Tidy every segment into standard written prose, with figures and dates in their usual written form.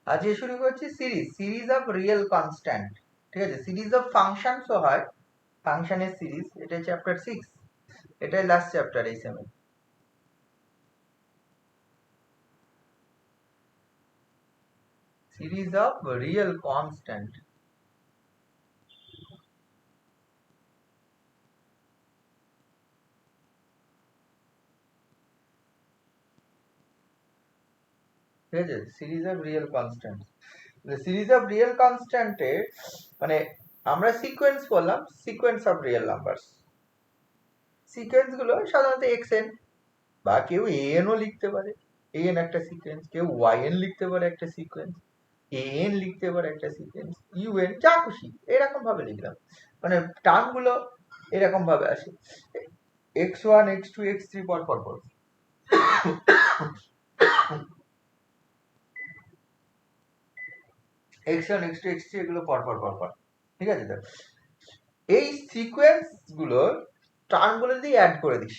আজকে শুরু করছি সিরিজ অফ রিয়েল কনস্ট্যান্ট। ঠিক আছে, সিরিজ অফ ফাংশনসও হয়, ফাংশনের সিরিজ। এটা চ্যাপ্টার 6, এটাই লাস্ট চ্যাপ্টার এই সেমে। Series of real constant. ঠিক আছে, series of real constant. Series of real কনস্ট্যান্টে মানে আমরা সিকোয়েন্স করলাম, sequence of real numbers. Sequence গুলো সাধারণত এক্সএন বা কেউ এএনও লিখতে পারে, এএন একটা সিকোয়েন্স, কেউ ওয়াইএন লিখতে পারে একটা সিকোয়েন্স, এএন লিখতে পারে একটা সিকোয়েন্স, ইউএন, যা খুশি এরকম ভাবে লিখলাম। মানে টার্ম গুলো এরকম ভাবে আসে, x1 x2 x3 পর পর পর, x1 x2 x3 এগুলো পর পর পর পর। ঠিক আছে, তো এই সিকোয়েন্স গুলোর টার্ম গুলো যদি অ্যাড করে দিস,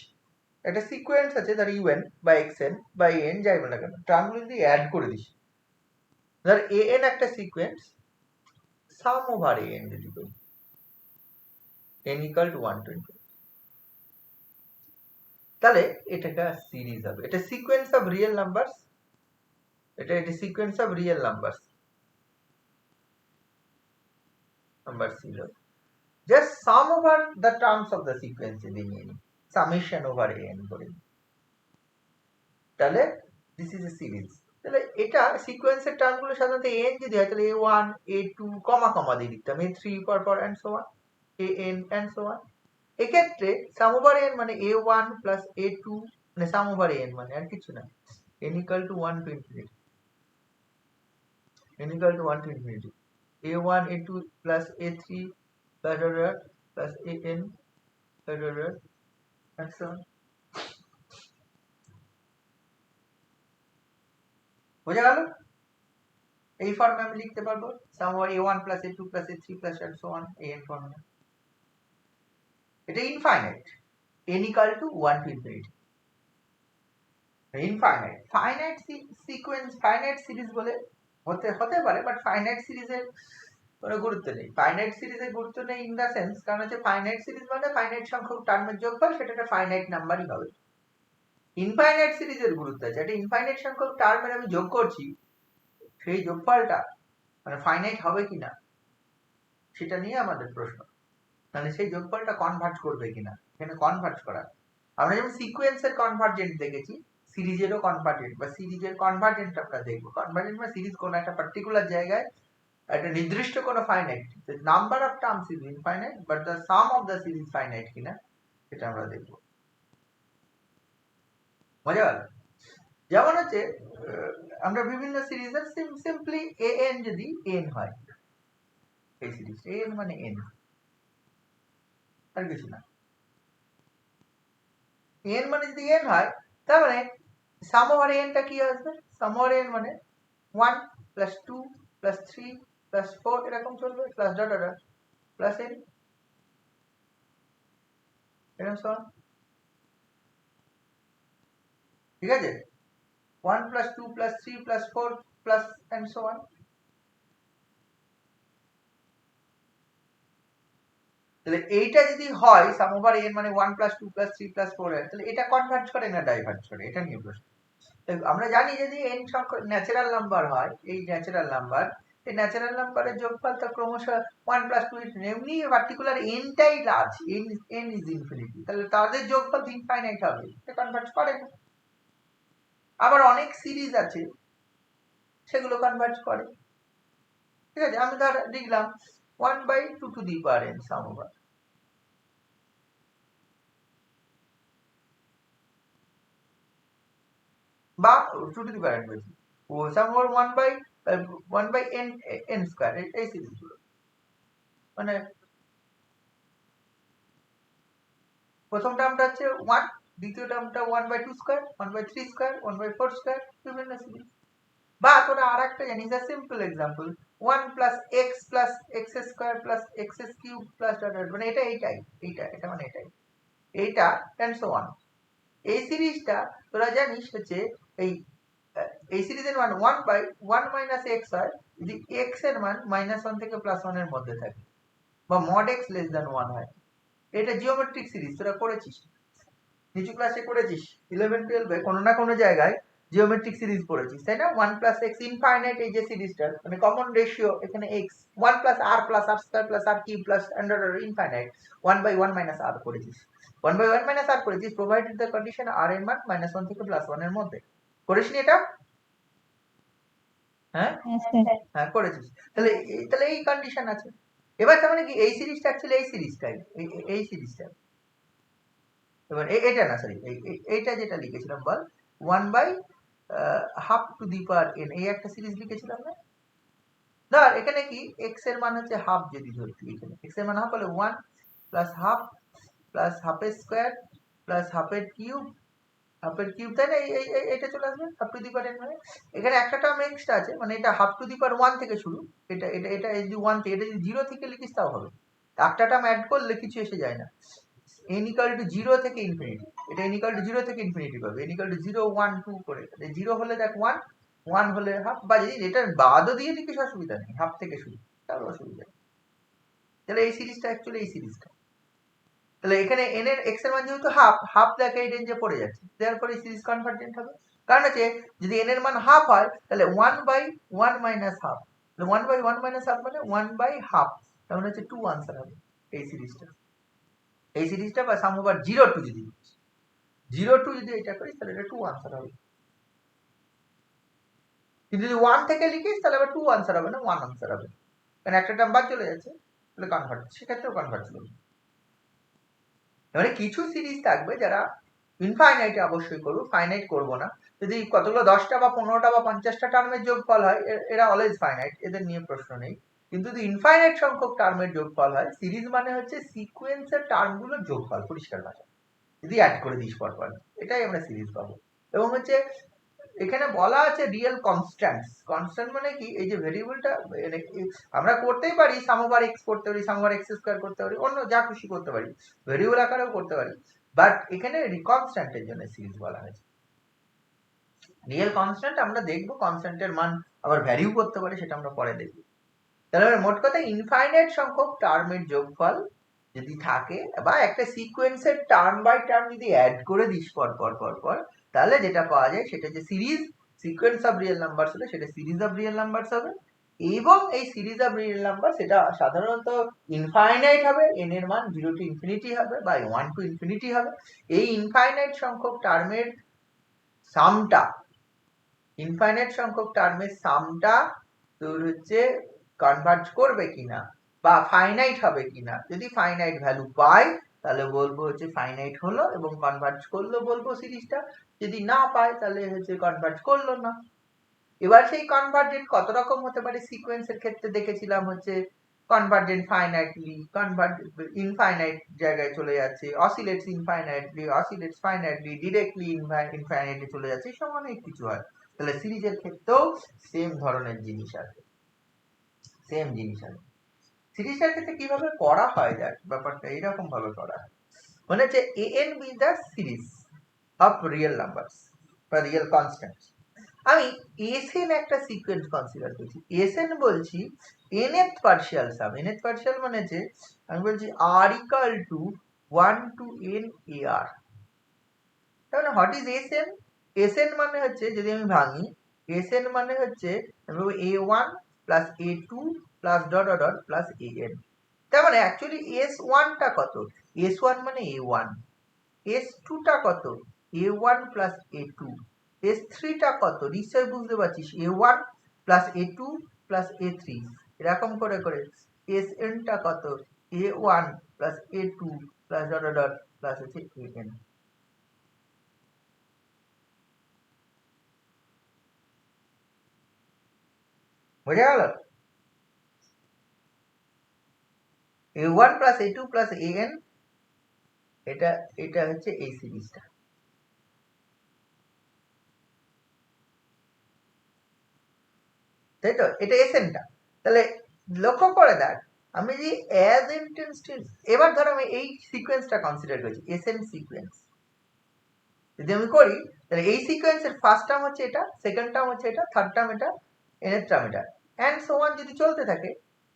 একটা সিকোয়েন্স আছে ধর ইউএন বা এক্সএন বা এএন যাই বলে না কেন, টার্ম গুলো যদি অ্যাড করে দিস, ধর এএন একটা সিকোয়েন্স, সাম ওভার এএন যদি করি, n equal to 120, তাহলে এটা একটা সিরিজ হবে, এটা সিকোয়েন্স অফ রিয়েল নাম্বারস, এটা sequence of real numbers number ছিল, just sum over the terms of the sequence যদি নিয়ে নিই, সামেশন ওভার এন করে, তাহলে দিস ইজ এ সিরিজ। তাহলে এটা সিকোয়েন্সের টার্মগুলো সাধারণত এন যদি হয় তাহলে a1 a2 কমা কমা দিয়ে লিখতাম, a3 পর পর and so on, an and so on. এক্ষেত্রে সাম ওভার এন মানে a1 প্লাস a2, মানে সাম ওভার এন মানে আর কিছু না, n equal to 120, n equal to 120, a1 a2 plus a3 plus plus an and so on। বোঝা গেল? এই ফর্মে আমি লিখতে পারবো সাম over a1 plus a2 plus a3 plus and so on, an ফর্মে। এটা infinite, n equal to 1 to infinity, infinite. Finite sequence, finite series বলে হতে পারে, বাট ফাইনাইট সিরিজের কোনো গুরুত্ব নেই। ফাইনাইট সিরিজের গুরুত্ব নেই ইন দা সেন্স, কারণ হচ্ছে ফাইনাইট সিরিজ মানে ফাইনাইট সংখ্যক টার্মের যোগফল, সেটা একটা ফাইনাইট নাম্বারই হবে। ইনফাইনাইট সিরিজের গুরুত্ব আছে, একটা ইনফাইনাইট সংখ্যক টার্মের আমি যোগ করছি, সেই যোগফলটা মানে ফাইনাইট হবে কিনা সেটা নিয়ে আমাদের প্রশ্ন, মানে সেই যোগফলটা কনভার্জ করবে কিনা, এখানে কনভার্জ করা। আমরা যেমন সিকোয়েন্সের কনভার্জেন্ট দেখেছি, সিরিজেরও কনভার্জেন্ট বা সিরিজের কনভার্জেন্ট আমরা দেখবো। কনভার্জেন্ট বা সিরিজ কোন একটা পার্টিকুলার জায়গায় একটা নির্দিষ্ট কোনো finite, number of terms is infinite but the some of the series finite কিনা সেটা আমরা দেখবো। মজা গেল? যেমন হচ্ছে আমরা বিভিন্ন সিরিজের সিম্পলি এন যদি এন হয়, এই সিরিজ এন মানে এন, আর কিছু না। এন মানে যদি এন হয়, তার মানে সাম ওভার এনটা কি আসবে? সাম ওভার এন মানে 1 প্লাস 2 প্লাস 3 প্লাস 4 এরকম চলবে, plus dot dot plus n, এরকম সব। ঠিক আছে, 1 plus 2 plus 3 plus 4 plus and so on. তাহলে এইটা যদি হয় সাম ওভার এন মানে 1 প্লাস 2 প্লাস 3 প্লাস 4 হয়, তাহলে এটা কনভার্জ করে না ডাইভার্জ করে, এটা নিয়ে প্রশ্ন। আমরা জানি যদি এন সংখ্যক ন্যাচারাল নাম্বার হয়, এই ন্যাচারাল নাম্বার, এই ন্যাচারাল নাম্বারের যোগফল তো ক্রমশ 1 প্লাস 2, এমনি পার্টিকুলার এনটাই লার্জ, এন ইজ ইনফিনিটি, তাহলে তাদের যোগফল ইনফাইনাইট হবে, এটা কনভার্জ করে না। আবার অনেক সিরিজ আছে সেগুলো কনভার্জ করে। ঠিক আছে, আমি ধর লিখলাম 1/2 to the power n sum over, বা 2 to the power n বলছি, ও সাম ওভার 1/n স্কয়ার, এই সিরিজগুলো মানে প্রথম টার্মটা হচ্ছে 1, দ্বিতীয় টার্মটা 1/2 স্কয়ার, 1/3 স্কয়ার, 1/4 স্কয়ার, বিভিন্ন সিরিজ। বা তোরা আর একটা জানিস, a simple example, 1 plus x plus x square plus x cube plus মানে এটা মানে এইটা এন্ড সো অন। এই সিরিজটা তোরা জানিস হচ্ছে এই এই সিরিজের মান 1 বাই 1 মাইনাস এক্স হয় যদি এক্স এর মান -1 থেকে +1 এর মধ্যে থাকে বা mod x লেস দ্যান 1 হয়। এটা জিওমেট্রিক সিরিজ, তোরা করেছিস, নিচু ক্লাসে করেছিস 11 12 এ কোনো না কোনো জায়গায় জিওমেট্রিক সিরিজ পড়েছিস, তাই না? 1 প্লাস এক্স ইনফাইনাইট, এই যে সিরিজটা মানে কমন রেশিও এখানে x 1 plus r square plus r cube plus under infinite 1 by 1 minus r করেছিস। 1 বাই 1 মাইনাস আর করেছিস প্রোভাইডেড দ্য কন্ডিশন আর এর মান -1 থেকে +1 এর মধ্যে। করিসনি এটা? হ্যাঁ হ্যাঁ করেছিস। তাহলে এই কন্ডিশন আছে। এবার তার মানে কি এই সিরিজটা অ্যাকচুয়ালি এই সিরিজটাই, এই সিরিজটা, এবার এটা না সরি এইটা যেটা লিখেছিলাম বল 1 by half to the power n, এই একটা সিরিজ লিখেছিলাম না? ধর এখানে কি x এর মান হচ্ছে হাফ, যদি ধরতি এখানে x এর মান হাফ হলে 1 প্লাস হাফ প্লাস হাফের স্কয়ার প্লাস হাফের কিউব তাই না? এটা চলে আসবে half to the power n, মানে এখানে একটা টার্ম এক্সট্রা আছে, মানে এটা হাফ টু দি পাওয়ার 1 থেকে শুরু, এটা যদি 1 থেকে, এটা যদি 0 থেকে লিখিস তাও হবে, একটা টার্ম অ্যাড করলে কিছু এসে যায় না। n equal to 0 থেকে ইনফিনিটি, এটা n equal to 0 থেকে ইনফিনিটি পাবে, n equal to 0 1 2 করে, 0 হলে দেখ 1, 1 হলে হাফ, বা যদি এটা বাদও দিয়ে লিখিস অসুবিধা নেই, হাফ থেকে শুরু, তাহলে অসুবিধা নেই। তাহলে এই সিরিজটা অ্যাকচুয়ালি এই সিরিজটা, তাহলে এখানে n এর x এর মান যেহেতু হাফ দেখে এই রেঞ্জে পড়ে যাচ্ছে, দেয়ারফর এই সিরিজ কনভার্জেন্ট হবে। কারণ হচ্ছে যদি n এর মান হাফ হয় তাহলে 1 by 1 minus half, 1 by 1 minus half মানে 1 বাই হাফ, তার মানে হচ্ছে 2 আনসার হবে এই সিরিজটা বা সাম ওভার 0 টু, যদি 0 টু যদি এটা করিস তাহলে এটা 2 আনসার হবে, কিন্তু যদি 1 থেকে লিখিস তাহলে আবার 2 আনসার হবে না, 1 আনসার হবে, কারণ একটা টার্ম বাদ চলে যাচ্ছে, তাহলে কনভার্ট, সেক্ষেত্রেও কনভার্ট করবে। মানে কিছু সিরিজ থাকবে যারা ইনফাইনাইটে অবশ্যই করব, ফাইনাইট করব না। যদি কতগুলো 10টা বা 15টা বা 50টা টার্মের যোগফল হয়, এরা অলওয়েজ ফাইনাইট, এদের নিয়ে প্রশ্ন নেই। কিন্তু যদি ইনফাইনাইট সংখ্যক টার্মের যোগফল হয়, সিরিজ মানে হচ্ছে সিকোয়েন্সের টার্মগুলোর যোগফল, পরিষ্কার ভাষা, যদি অ্যাড করে দিস পরপর, এটাই আমরা সিরিজ পাবো। এবং হচ্ছে এখানে বলা আছে রিয়েল কনস্ট্যান্টস, কনস্ট্যান্ট মানে কি, এই যে ভেরিয়েবলটা আমরা করতেই পারি, সাম ওভার এক্স করতে পারি, সাম ওভার এক্স স্কয়ার করতে পারি, অন্য যা খুশি করতে পারি, ভেরিয়েবল আকারেও করতে পারি, বাট এখানে কনস্ট্যান্টের জন্য সিরিজ বলা হয়েছে। রিয়েল কনস্ট্যান্ট আমরা দেখবো, কনস্ট্যান্টের মান আবার ভ্যারিও করতে পারি, সেটা আমরা পরে দেখব। তাহলে মোট কথা ইনফাইনাইট সংখ্যক টার্মের যোগফল যদি থাকে বা একটা সিকোয়েন্সের টার্ম বাই টার্ম যদি অ্যাড করে দিস পর পর পর পর, তাহলে যেটা পাওয়া যায় সেটা যে series, sequence of real numbers হলে সেটা সিরিজ অফ রিয়েল নাম্বারস হবে, এবং এই সিরিজ অফ রিয়েল নাম্বার সেটা সাধারণত ইনফাইনাইট হবে, n এর মান 0 টু ইনফিনিটি হবে বা 1 টু ইনফিনিটি হবে। এই ইনফাইনাইট সংখ্যক টার্মের সামটা, ইনফাইনাইট সংখ্যক টার্মের সামটা তোর হচ্ছে কনভার্জ করবে কিনা বা ফাইনাইট হবে কিনা, যদি ফাইনাইট ভ্যালু পাই তাহলে বলবো হচ্ছে ফাইনাইট হলো এবং কনভার্জ করলো বলবো সিরিজটা, যদি না পাই তাহলে হচ্ছে কনভার্জ করলো না। এবার সেই কনভার্জেন্ট কত রকম হতে পারে, সিকোয়েন্সের ক্ষেত্রে দেখেছিলাম হচ্ছে কনভার্জেন্ট ফাইনাইটলি, ইনফাইনাইট জায়গায় চলে যাচ্ছে, অসিলেটস ইনফাইনাইটলি, অসিলেটস ফাইনাইটলি, ডিরেক্টলি ইনফাইনাইটলি চলে যাচ্ছে, এই সব অনেক কিছু হয়। তাহলে সিরিজের ক্ষেত্রেও সেম ধরনের জিনিস আছে, সেম জিনিস আছে। সিরিজের ক্ষেত্রে কিভাবে করা হয়, দেখ ব্যাপারটা এইরকম ভাবে করা হয়, মানে হচ্ছে an be the series of real numbers বা রিয়েল কনস্ট্যান্টস। আমি এসএন একটা সিকোয়েন্স কনসিডার করছি, এসএন বলছি nth পার্শিয়াল সাম, nth পার্শিয়াল মানে যে আমি বলছি r equal to 1 to n ar, তাহলে হোয়াট ইজ এসএন? এসএন মানে হচ্ছে যদি আমি ভাঙি, এসএন মানে হচ্ছে a1 plus a2 plus dot dot dot plus an, তার মানে অ্যাকচুয়ালি s1 টা কত, s1 মানে a1, s2 টা কত, a1 প্লাস a2, s3 টা কত, নিশ্চয়ই বুঝতে পারছিস a1 plus a2 plus a3, এরকম করে করে sn টা কত, a1 plus a2 plus dot dot dot plus হচ্ছে an। বোঝা গেল? a1 plus a2 plus an, এটা হচ্ছে এই সিরিজটা, তাই তো, এটা এসএনটা। তাহলে লক্ষ্য করে দেখ, আমি যদি অ্যাজ ইন্টেন্সিভ, এবার ধর আমি এই সিকোয়েন্সটা কনসিডার করছি এসএন সিকোয়েন্স, যদি আমি করি তাহলে এই সিকোয়েন্সের ফার্স্ট টার্ম হচ্ছে এটা, সেকেন্ড টার্ম হচ্ছে এটা, থার্ড টার্ম এটা, nth টার্ম এটা, এন্ড সো অন যদি চলতে থাকে,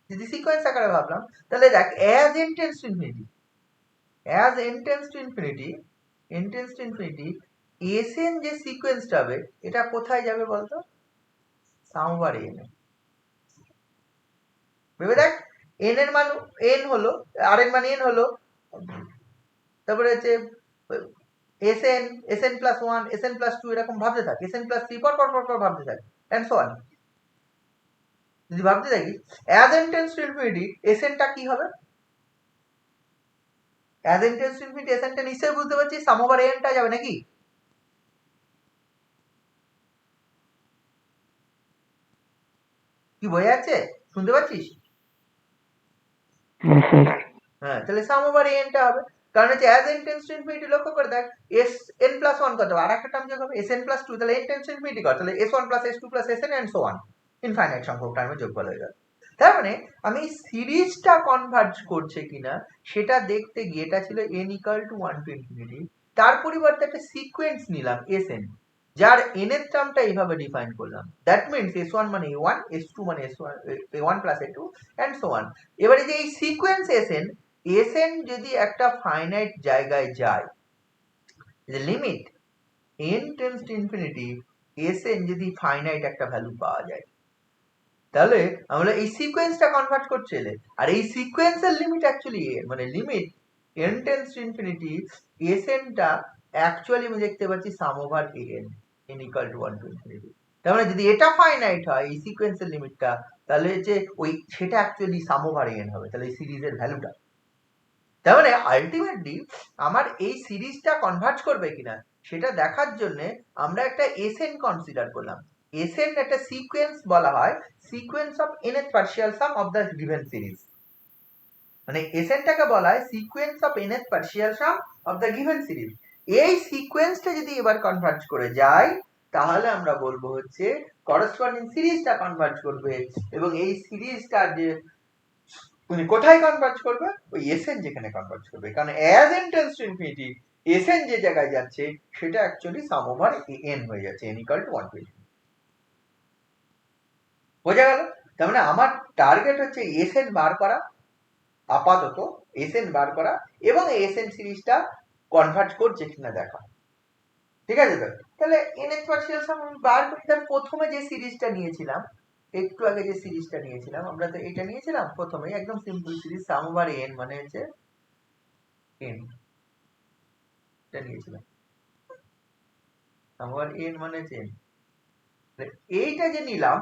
যদি সিকোয়েন্স আকারে ভাবলাম, তাহলে দেখ as n tends to infinity, as n tends to infinity, n tends to infinity, sn যে সিকোয়েন্সটা হবে এটা কোথায় যাবে বলতো? সাম ওভার n এ। ভেবে দেখ, n এর মান n হলো, r এর মান n হলো, তারপরে হচ্ছে sn, sn plus 1, sn plus 2 এরকম ভাবতে থাক, sn প্লাস 3 পর পর পর পর ভাবতে থাক, এন্ড সো অন। যদি ভাবতে থাকি as n tends to infinity, sn টা কি হবে? as n tends to infinity, sn টা নিশ্চয়ই বুঝতে পারছিস সাম ওভার n টা যাবে নাকি? কি বোঝা যাচ্ছে? শুনতে পাচ্ছিস? হ্যাঁ, তাহলে সাম ওভার n টা হবে, কারণ হচ্ছে as n tends to infinity, লক্ষ্য করে দেখ s n প্লাস 1 কত, আর একটা টার্ম যোগ হবে sn প্লাস 2, তাহলে n tends to infinity কত, তাহলে s1 plus s2 plus sn and so on, infinite সংখ্যক টার্মের যোগফল হয়ে গেল। তার মানে আমি সিরিজটা কনভার্জ করছে কিনা সেটা দেখতে গিয়ে, এটা ছিল n equal to 1 to infinity, তার পরিবর্তে একটা সিকোয়েন্স নিলাম sn, যার n এর টার্মটা এইভাবে ডিফাইন করলাম, দ্যাট মিন্স s1 মানে a1, s2 মানে s1, a1 plus a2 and so on. এবারে যে এই সিকোয়েন্স sn যদি একটা ফাইনাইট জায়গায় যায়, limit n tends to infinity, sn যদি ফাইনাইট একটা ভ্যালু পাওয়া যায়, তাহলে আমরা এই সিকোয়েন্সটা কনভার্ট করতে এলে, আর এই সিকোয়েন্সের লিমিট অ্যাকচুয়ালি n, মানে limit n tends to infinity, sn টা অ্যাকচুয়ালি আমি দেখতে পাচ্ছি sum over n, n equal to 1 to infinity. তার মানে যদি এটা ফাইনাইট হয় এই সিকোয়েন্সের লিমিটটা, তাহলে যে ওই সেটা অ্যাকচুয়ালি সাম ওভার n হবে, তাহলে এই সিরিজের ভ্যালুটা। তার মানে আলটিমেটলি আমার এই সিরিজটা কনভার্জ করবে কিনা সেটা দেখার জন্য আমরা একটা sn কনসিডার করলাম। sn একটা সিকোয়েন্স বলা হয়, sequence of nth partial some of the given series, মানে sn টাকে বলা হয় sequence of nth partial some of the given series. এই সিকোয়েন্সটা যদি এবার কনভার্জ করে যায়, তাহলে আমরা বলবো হচ্ছে করসপন্ডিং সিরিজটা কনভার্জ করবে, এবং এই সিরিজটা যে তুমি কোথায় কনভার্জ করবে, ওই sn যেখানে কনভার্জ করবে, কারণ as n tends to infinity, sn যে জায়গায় যাচ্ছে সেটা অ্যাকচুয়ালি সাম ওভার n হয়ে যাচ্ছে, n ইকুয়াল টু 1 টু। বোঝা গেল? তার মানে আমার টার্গেট হচ্ছে sn বার করা, আপাতত sn বার করা, এবং এই sn সিরিজটা কনভার্জ করছে কিনা দেখা। ঠিক আছে? তো তাহলে nth পার্শিয়াল সাম আমি বার করি, তার প্রথমে যে সিরিজটা নিয়েছিলাম, একটু আগে যে সিরিজটা নিয়েছিলাম, আমরা তো এটা নিয়েছিলাম প্রথমেই, একদম সিম্পল সিরিজ, সাম ওভার n মানে হচ্ছে n, এটা নিয়েছিলাম, সাম ওভার n মানে হচ্ছে n। এইটা যে নিলাম,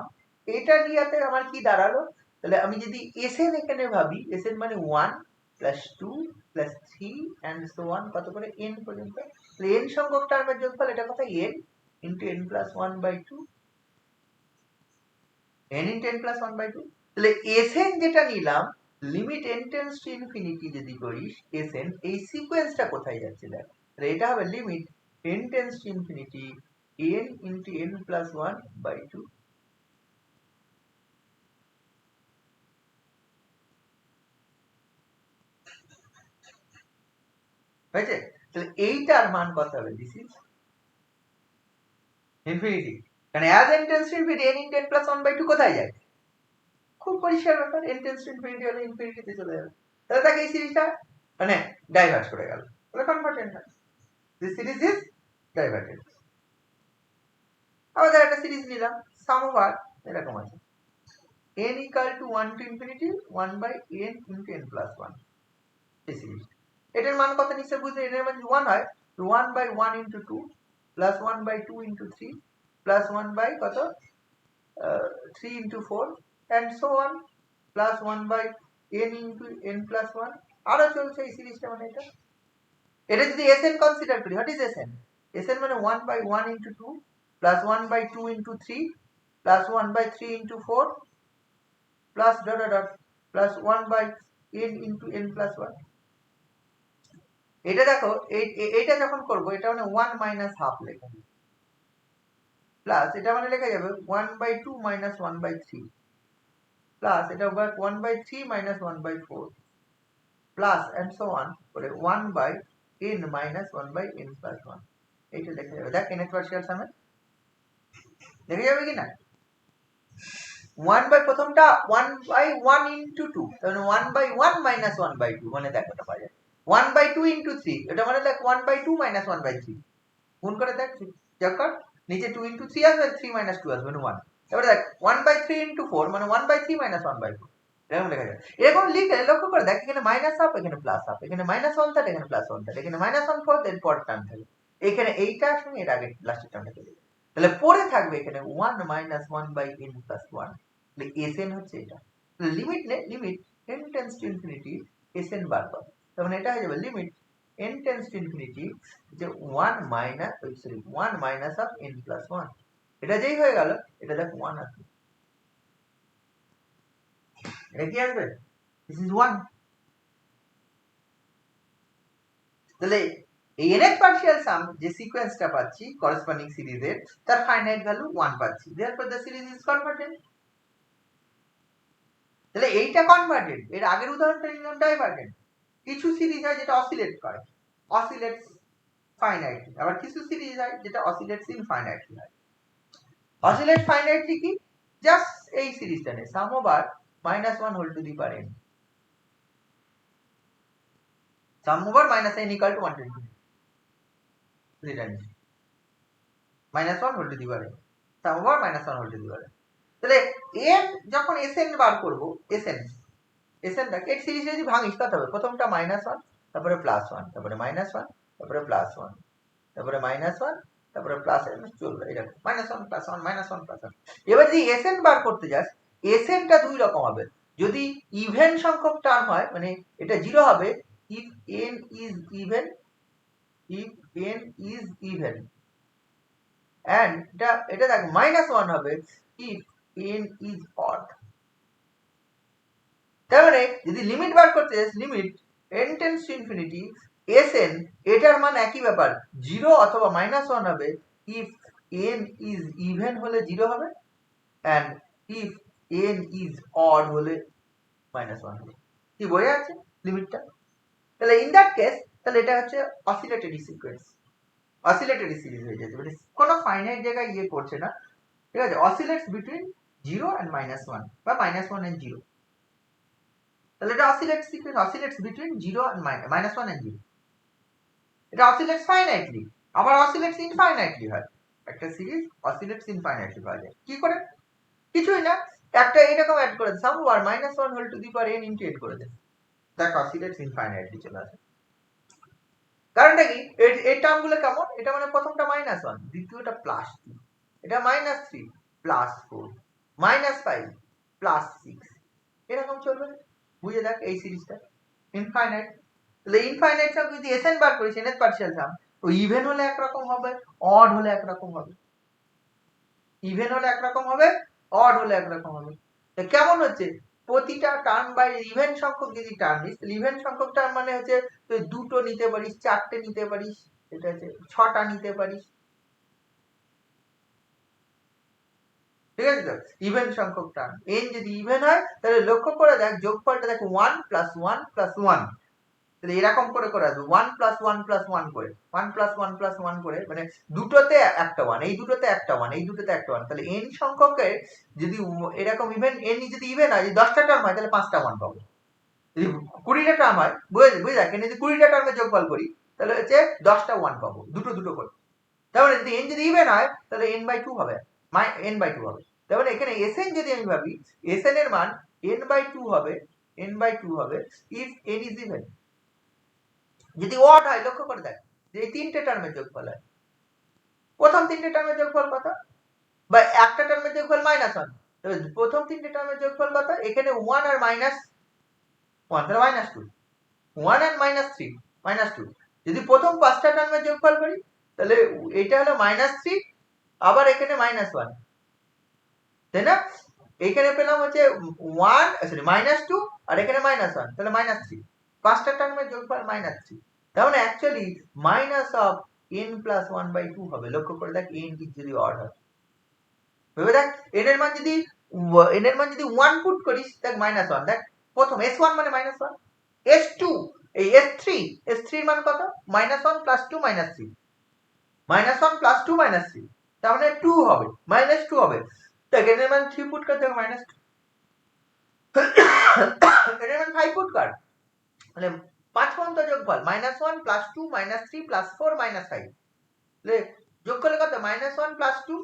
এটা নিয়াতে আমার কি দাঁড়ালো, তাহলে আমি যদি sn এখানে ভাবি, sn মানে 1 plus 2 plus 3 and so on, কত করে n পর্যন্ত, তাহলে n সংখ্যক টার্মের যোগফল, এটা কথা n into n plus 1 by 2, n into n plus 1 by 2। তাহলে sn যেটা নিলাম, limit n tends to infinity যদি করিস, sn এই সিকোয়েন্সটা কোথায় যাচ্ছে দেখ, তাহলে এটা হবে limit n tends to infinity, n into n plus 1 by 2। হয়েছে? তাহলে এইটার মান কত হবে? দিস ইজ ইনফিনিটি, কারণ as n tends to infinity, n into n plus 1 by 2 কোথায় যায়? খুব পরিষ্কার ব্যাপার, n tends to infinity হলে ইনফিনিটিতে চলে যাবে, তাহলে তাকে এই সিরিজটা মানে ডাইভার্জ করে গেল, তাহলে কনভার্টেড না, দিস সিরিজ ইজ ডাইভার্টেড। আবার একটা সিরিজ নিলাম, সাম ওভার এরকম আছে, n equal to 1 to infinity 1 by n into n plus 1, এই সিরিজ। এটার মান কত নিশ্চয় বুঝলে, এর মান 1 হয়, 1 by 1 into 2 plus 1 by 2 into 3 plus 1 by কত 3 into 4 and so on plus 1 by n into n plus 1, আরো চলছে এই সিরিজটা। মানে এটা যদি sn কনসিডার করি, হোয়াট ইজ sn? sn মানে 1 by 1 into 2 plus 1 by 2 into 3 plus 1 by 3 into 4 plus dot dot dot plus 1 by n into n plus 1। এটা দেখো, এটা যখন করব, এটা মানে 1 minus half লেখা, প্লাস এটা মানে লেখা যাবে 1 by 2 minus 1 by 3, প্লাস এটা 1 by 3 minus 1 by 4, plus and so on করে 1 by n minus 1 by n plus 1। এইটা দেখা যাবে, দেখ nth পার্সিয়াল সামে দেখা যাবে কি না 1 বাই প্রথমটা 1 বাই 1 ইনটু 2 তাহলে 1 বাই 1 মাইনাস 1 বাই 2 মানে দেখো এটা পাওয়া যায় 1 বাই 2 ইনটু 3 এটা মানে দেখ 1 বাই 2 মাইনাস 1 বাই 3 গুণ করে দেখ যখন নিচে 2 ইনটু 3 আসবে 3 মাইনাস 2 আসবে 1 এবারে দেখ 1 বাই 3 ইনটু 4 মানে 1 বাই 3 মাইনাস 1 বাই 4 এরকম লেখা যায় এরকম লিখে লক্ষ্য করে দেখ এখানে মাইনাস হাফ এখানে প্লাস হাফ এখানে মাইনাস 1 থাকে এখানে প্লাস 1 থাকে এখানে মাইনাস 1 4 এর পর টার্ম থাকে এখানে এইটার সঙ্গে এর আগে লাস্টের টার্মটা চলে যাবে তাহলে পরে থাকবে এখানে 1 মাইনাস 1 বাই n প্লাস 1 তাহলে sn হচ্ছে এটা লিমিট নে limit n tends to infinity sn বার কর তার মানে এটা হয়ে যাবে limit n tends to infinity যে 1 minus sorry 1 minus of n plus 1 এটা যেই হয়ে গেল এটা দেখ 1 আসবে এটা কি আসবে দিস ইজ 1 তাহলে এই nth পার্শিয়াল সাম যে সিকোয়েন্সটা পাচ্ছি করেসপন্ডিং সিরিজের তার ফাইনাইট ভ্যালু 1 পাচ্ছি therefore the series is convergent তাহলে এইটা কনভার্জেন্ট এর আগের উদাহরণটা নিলাম ডাইভার্জেন্ট কিছু সিরিজ হয় যেটা অসিলেট করে অসিলেটস ফাইনাইটলি আবার কিছু সিরিজ হয় যেটা অসিলেটস ইনফাইনাইটলি হয় অসিলেট ফাইনাইটলি কি জাস্ট এই সিরিজটা নে sum over -1 whole to the power n sum over -n equal to 120 এটা নিস -1 whole to the power n sum over -1 whole to the power n তাহলে n যখন sn বার করব sn টাকে এর সিরিজ যদি ভাঙিস কত হবে প্রথমটা -1 তারপরে +1 তারপরে -1 তারপরে +1 তারপরে -1 তারপরে প্লাস চলবে এরকম -1 +1 -1 +1 এবার যদি sn বার করতে যাস sn টা দুই রকম হবে যদি ইভেন সংখ্যক টার্ম হয় মানে এটা 0 হবে if n is even and এটা দেখ -1 হবে if n is odd তার মানে যদি লিমিট বার করতে যাস limit n tends to infinity sn এটার মান একই ব্যাপার 0 অথবা -1 হবে if n is even হলে 0 হবে and if n is odd হলে -1 হবে কি বোঝা যাচ্ছে লিমিটটা তাহলে ইন দ্যাট কেস তাহলে এটা হচ্ছে অসিলেটরি সিকোয়েন্স অসিলেটরি সিরিজ হয়ে যাচ্ছে মানে কোনো ফাইনাইট জায়গায় ইয়ে করছে না ঠিক আছে অসিলেটস বিটুইন 0 and -1 বা -1 and 0 তাহলে এটা oscillate sequence অসিলেটস between 0 and -1 and 0 এটা অসিলেটস ফাইনাইটলি আবার অসিলেটস ইনফাইনাইটলি হয় একটা সিরিজ অসিলেটস ইনফাইনাইটলি পাওয়া যায় কি করে কিছুই না একটা এরকম অ্যাড করে sum over -1 whole to the power n into 8 করে দেন দেখ অসিলেটস ইনফাইনাইটলি চলে আসে কারণটা কি এই টার্মগুলো কেমন এটা মানে প্রথমটা -1 দ্বিতীয়টা +2 এটা -3 +4 -5 +6 এরকম চলবে বুঝে দেখ এই সিরিজটা ইনফাইনাইট তাহলে ইনফাইনাইট সাম যদি sn বার করি nth পার্শিয়াল সাম তো ইভেন হলে একরকম হবে অড হলে একরকম হবে ইভেন হলে একরকম হবে অড হলে একরকম হবে তো কেমন হচ্ছে প্রতিটা টার্ম বাই ইভেন সংখ্যক যদি টার্ম নিস ইভেন সংখ্যক টার্ম মানে হচ্ছে তুই দুটো নিতে পারিস চারটে নিতে পারিস এটা হচ্ছে 6টা নিতে পারিস ঠিক আছে তো ইভেন সংখ্যক টার্ম n যদি ইভেন হয় তাহলে লক্ষ্য করে দেখ যোগফলটা দেখ 1 + 1 + 1 তাহলে এরকম করে করে আসবে 1 + 1 + 1 করে 1 + 1 + 1 করে মানে দুটোতে একটা 1 এই দুটোতে একটা 1 এই দুটোতে একটা 1 তাহলে n সংখ্যকের যদি এরকম ইভেন n যদি ইভেন হয় যদি 10টা টার্ম হয় তাহলে 5টা 1 পাবো যদি 20টা টার্ম হয় বুঝে দেখেন যদি 20টা টার্মে যোগফল করি তাহলে হচ্ছে 10টা 1 পাবো দুটো দুটো করে তাহলে যদি n যদি ইভেন হয় তাহলে n/2 হবে n/2 হবে তাহলে এখানে sn যদি আমি ভাবি sn এর মান n/2 হবে if n is even যদি ওয়াট হয় লক্ষ্য করে দেখ যে এই তিনটে টার্মের যোগফল হয় প্রথম তিনটে টার্মের যোগফল কত বা একটা টার্মের যোগফল -1 তবে প্রথম তিনটে টার্মের যোগফল কত এখানে 1 আর -1 তাহলে -2 1 and -3 -2 যদি প্রথম পাঁচটা টার্মের যোগফল করি তাহলে এটা হলো -3 আবার এখানে -1 তাই না এখানে পেলাম হচ্ছে 1 সরি -2 আর এখানে -1 তাহলে -3 পাঁচটা টার্মের যোগফল -3 তার মানে অ্যাকচুয়ালি -n + 1/2 হবে লক্ষ্য করে দেখ n কি যদি অড হয় ভেবে দেখ n এর মান যদি 1 পুট করিস দেখ -1 দেখ প্রথম s1 মানে -1 s2 এই s3 এর মান কত -1 + 2 -3 -1 + 2 - 3, তার মানে 2 হবে, -2 হবে, তো এখানে মান 3 পুট করতে হবে, -2 এখানে মান 5 পুট কর, তাহলে 5 পর্যন্ত যোগফল -1 + 2 -3 + 4 -5, তাহলে যোগ করলে কত, -1 + 2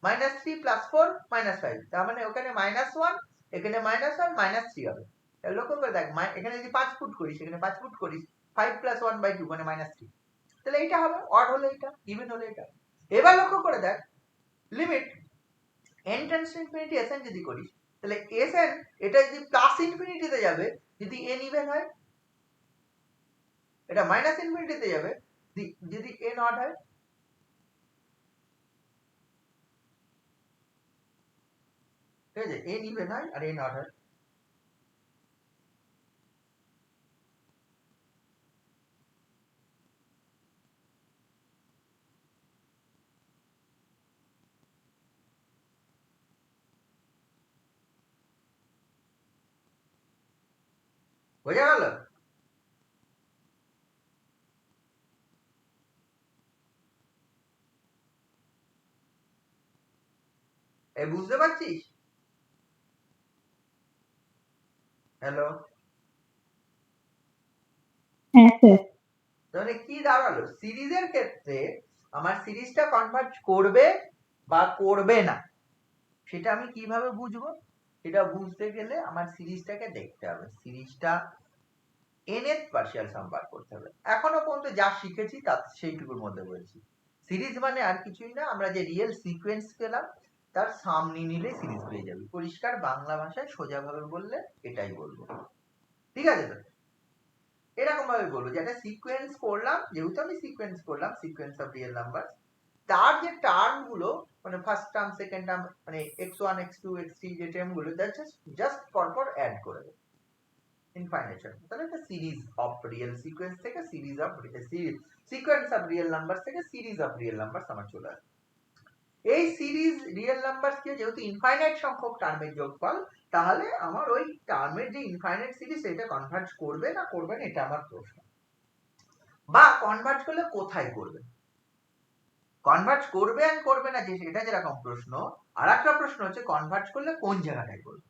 -3 + 4 -5, তার মানে ওখানে -1 এখানে -1 -3 হবে। তাহলে লক্ষ্য করে দেখ, এখানে যদি 5 পুট করিস, এখানে 5 পুট করিস, 5 + 1/2 মানে -3, তাহলে এইটা হবে, অড হলে এটা, ইভেন হলে এটা। এবার লক্ষ্য করে দেখ, limit n tends to infinity sn যদি করিস, তাহলে sn এটা যদি প্লাস ইনফিনিটিতে যাবে যদি n ইভেন হয়, এটা মাইনাস ইনফিনিটিতে যাবে যদি n অড হয়। ঠিক আছে, n ইভেন হয় আর n অড হয়। বোঝা গেল? এই বুঝতে পারছিস? হ্যালো, হ্যাঁ স্যার। তাহলে কি দাঁড়ালো, সিরিজের ক্ষেত্রে আমার সিরিজটা কনভার্জ করবে বা করবে না, সেটা আমি কিভাবে বুঝবো? সেটা বুঝতে গেলে আমার সিরিজটাকে দেখতে হবে, সিরিজটা nth পার্শিয়াল সাম বার করতে হবে। এখনো পর্যন্ত যা শিখেছি তা সেইটুকুর মধ্যে বলছি। সিরিজ মানে আর কিছুই না, আমরা যে রিয়েল সিকোয়েন্স পেলাম তার সাম নিয়ে নিলে সিরিজ পেয়ে যাবে। পরিষ্কার বাংলা ভাষায় সোজাভাবে বললে এটাই বলবো, ঠিক আছে? তো এরকম ভাবে বলবো যে একটা সিকোয়েন্স করলাম, যেহেতু আমি সিকোয়েন্স করলাম, সিকোয়েন্স অফ রিয়েল নাম্বার, তার যে টার্ম গুলো মানে ফার্স্ট টার্ম, সেকেন্ড টার্ম, মানে x1 x2 x3 যে টার্ম গুলো, জাস্ট পরপর অ্যাড করে দেবো ইনফাইনাইট। তাহলে একটা সিরিজ অফ রিয়েল সিকোয়েন্স থেকে series of sequence of real number থেকে সিরিজ অফ রিয়েল নাম্বার আমার চলে আসে। এই সিরিজ রিয়েল নাম্বার কে যেহেতু ইনফাইনাইট সংখ্যক টার্মের যোগফল, তাহলে আমার ওই টার্মের যে ইনফাইনাইট সিরিজ সেটা কনভার্জ করবে না করবে না, এটা আমার প্রশ্ন। বা কনভার্জ করলে কোথায় করবে, কনভার্জ করবে আর করবে না, যে এটা যেরকম প্রশ্ন, আর একটা প্রশ্ন হচ্ছে কনভার্জ করলে কোন জায়গাটায় করবে,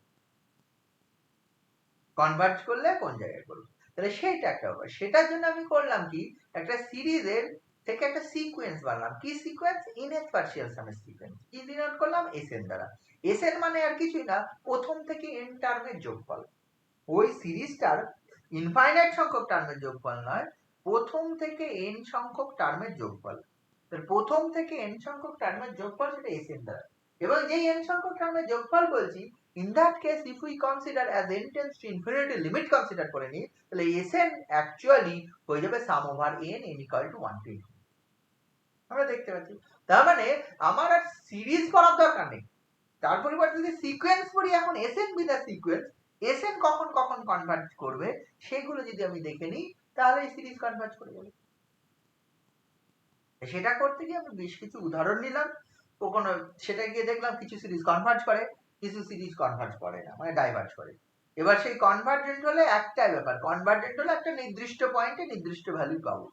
কনভার্জ করলে কোন জায়গায় করবে, তাহলে সেইটা একটা ব্যাপার। সেটার জন্য আমি করলাম কি, একটা সিরিজের থেকে একটা সিকোয়েন্স বানালাম। কি সিকোয়েন্স? nth পার্শিয়াল সামের সিকোয়েন্স। কি ডিনোট করলাম? sn দ্বারা। sn মানে আর কিছুই না, প্রথম থেকে n টার্মের যোগফল। ওই সিরিজটার ইনফাইনাইট সংখ্যক টার্মের যোগফল নয়, প্রথম থেকে n সংখ্যক টার্মের যোগফল। প্রথম থেকে n সংখ্যক টার্মের যোগফল, সেটা sn দ্বারা। এবং যেই n সংখ্যক টার্মের যোগফল বলছি, in that case if we consider as n tends to infinity limit consider করে নিই, তাহলে sn অ্যাকচুয়ালি হয়ে যাবে sum over n equal to 1 to infinity। আমরা দেখতে পাচ্ছি, তার মানে আমার আর সিরিজ করার দরকার নেই, তার পরিবর্তে যদি সিকোয়েন্স করি, এখন sn with a sequence, sn কখন কখন কনভার্জ করবে সেগুলো যদি আমি দেখে নিই, তাহলে এই সিরিজ কনভার্জ করে যাবে। সেটা করতে গিয়ে আমি বেশ কিছু উদাহরণ নিলাম, কখনো সেটা গিয়ে দেখলাম কিছু সিরিজ কনভার্জ করে, কিছু সিরিজ কনভার্জ করে না, মানে ডাইভার্জ করে। এবার সেই কনভার্জেন্ট হলে একটাই ব্যাপার, কনভার্জেন্ট হলে একটা নির্দিষ্ট পয়েন্টে নির্দিষ্ট ভ্যালু পাবো।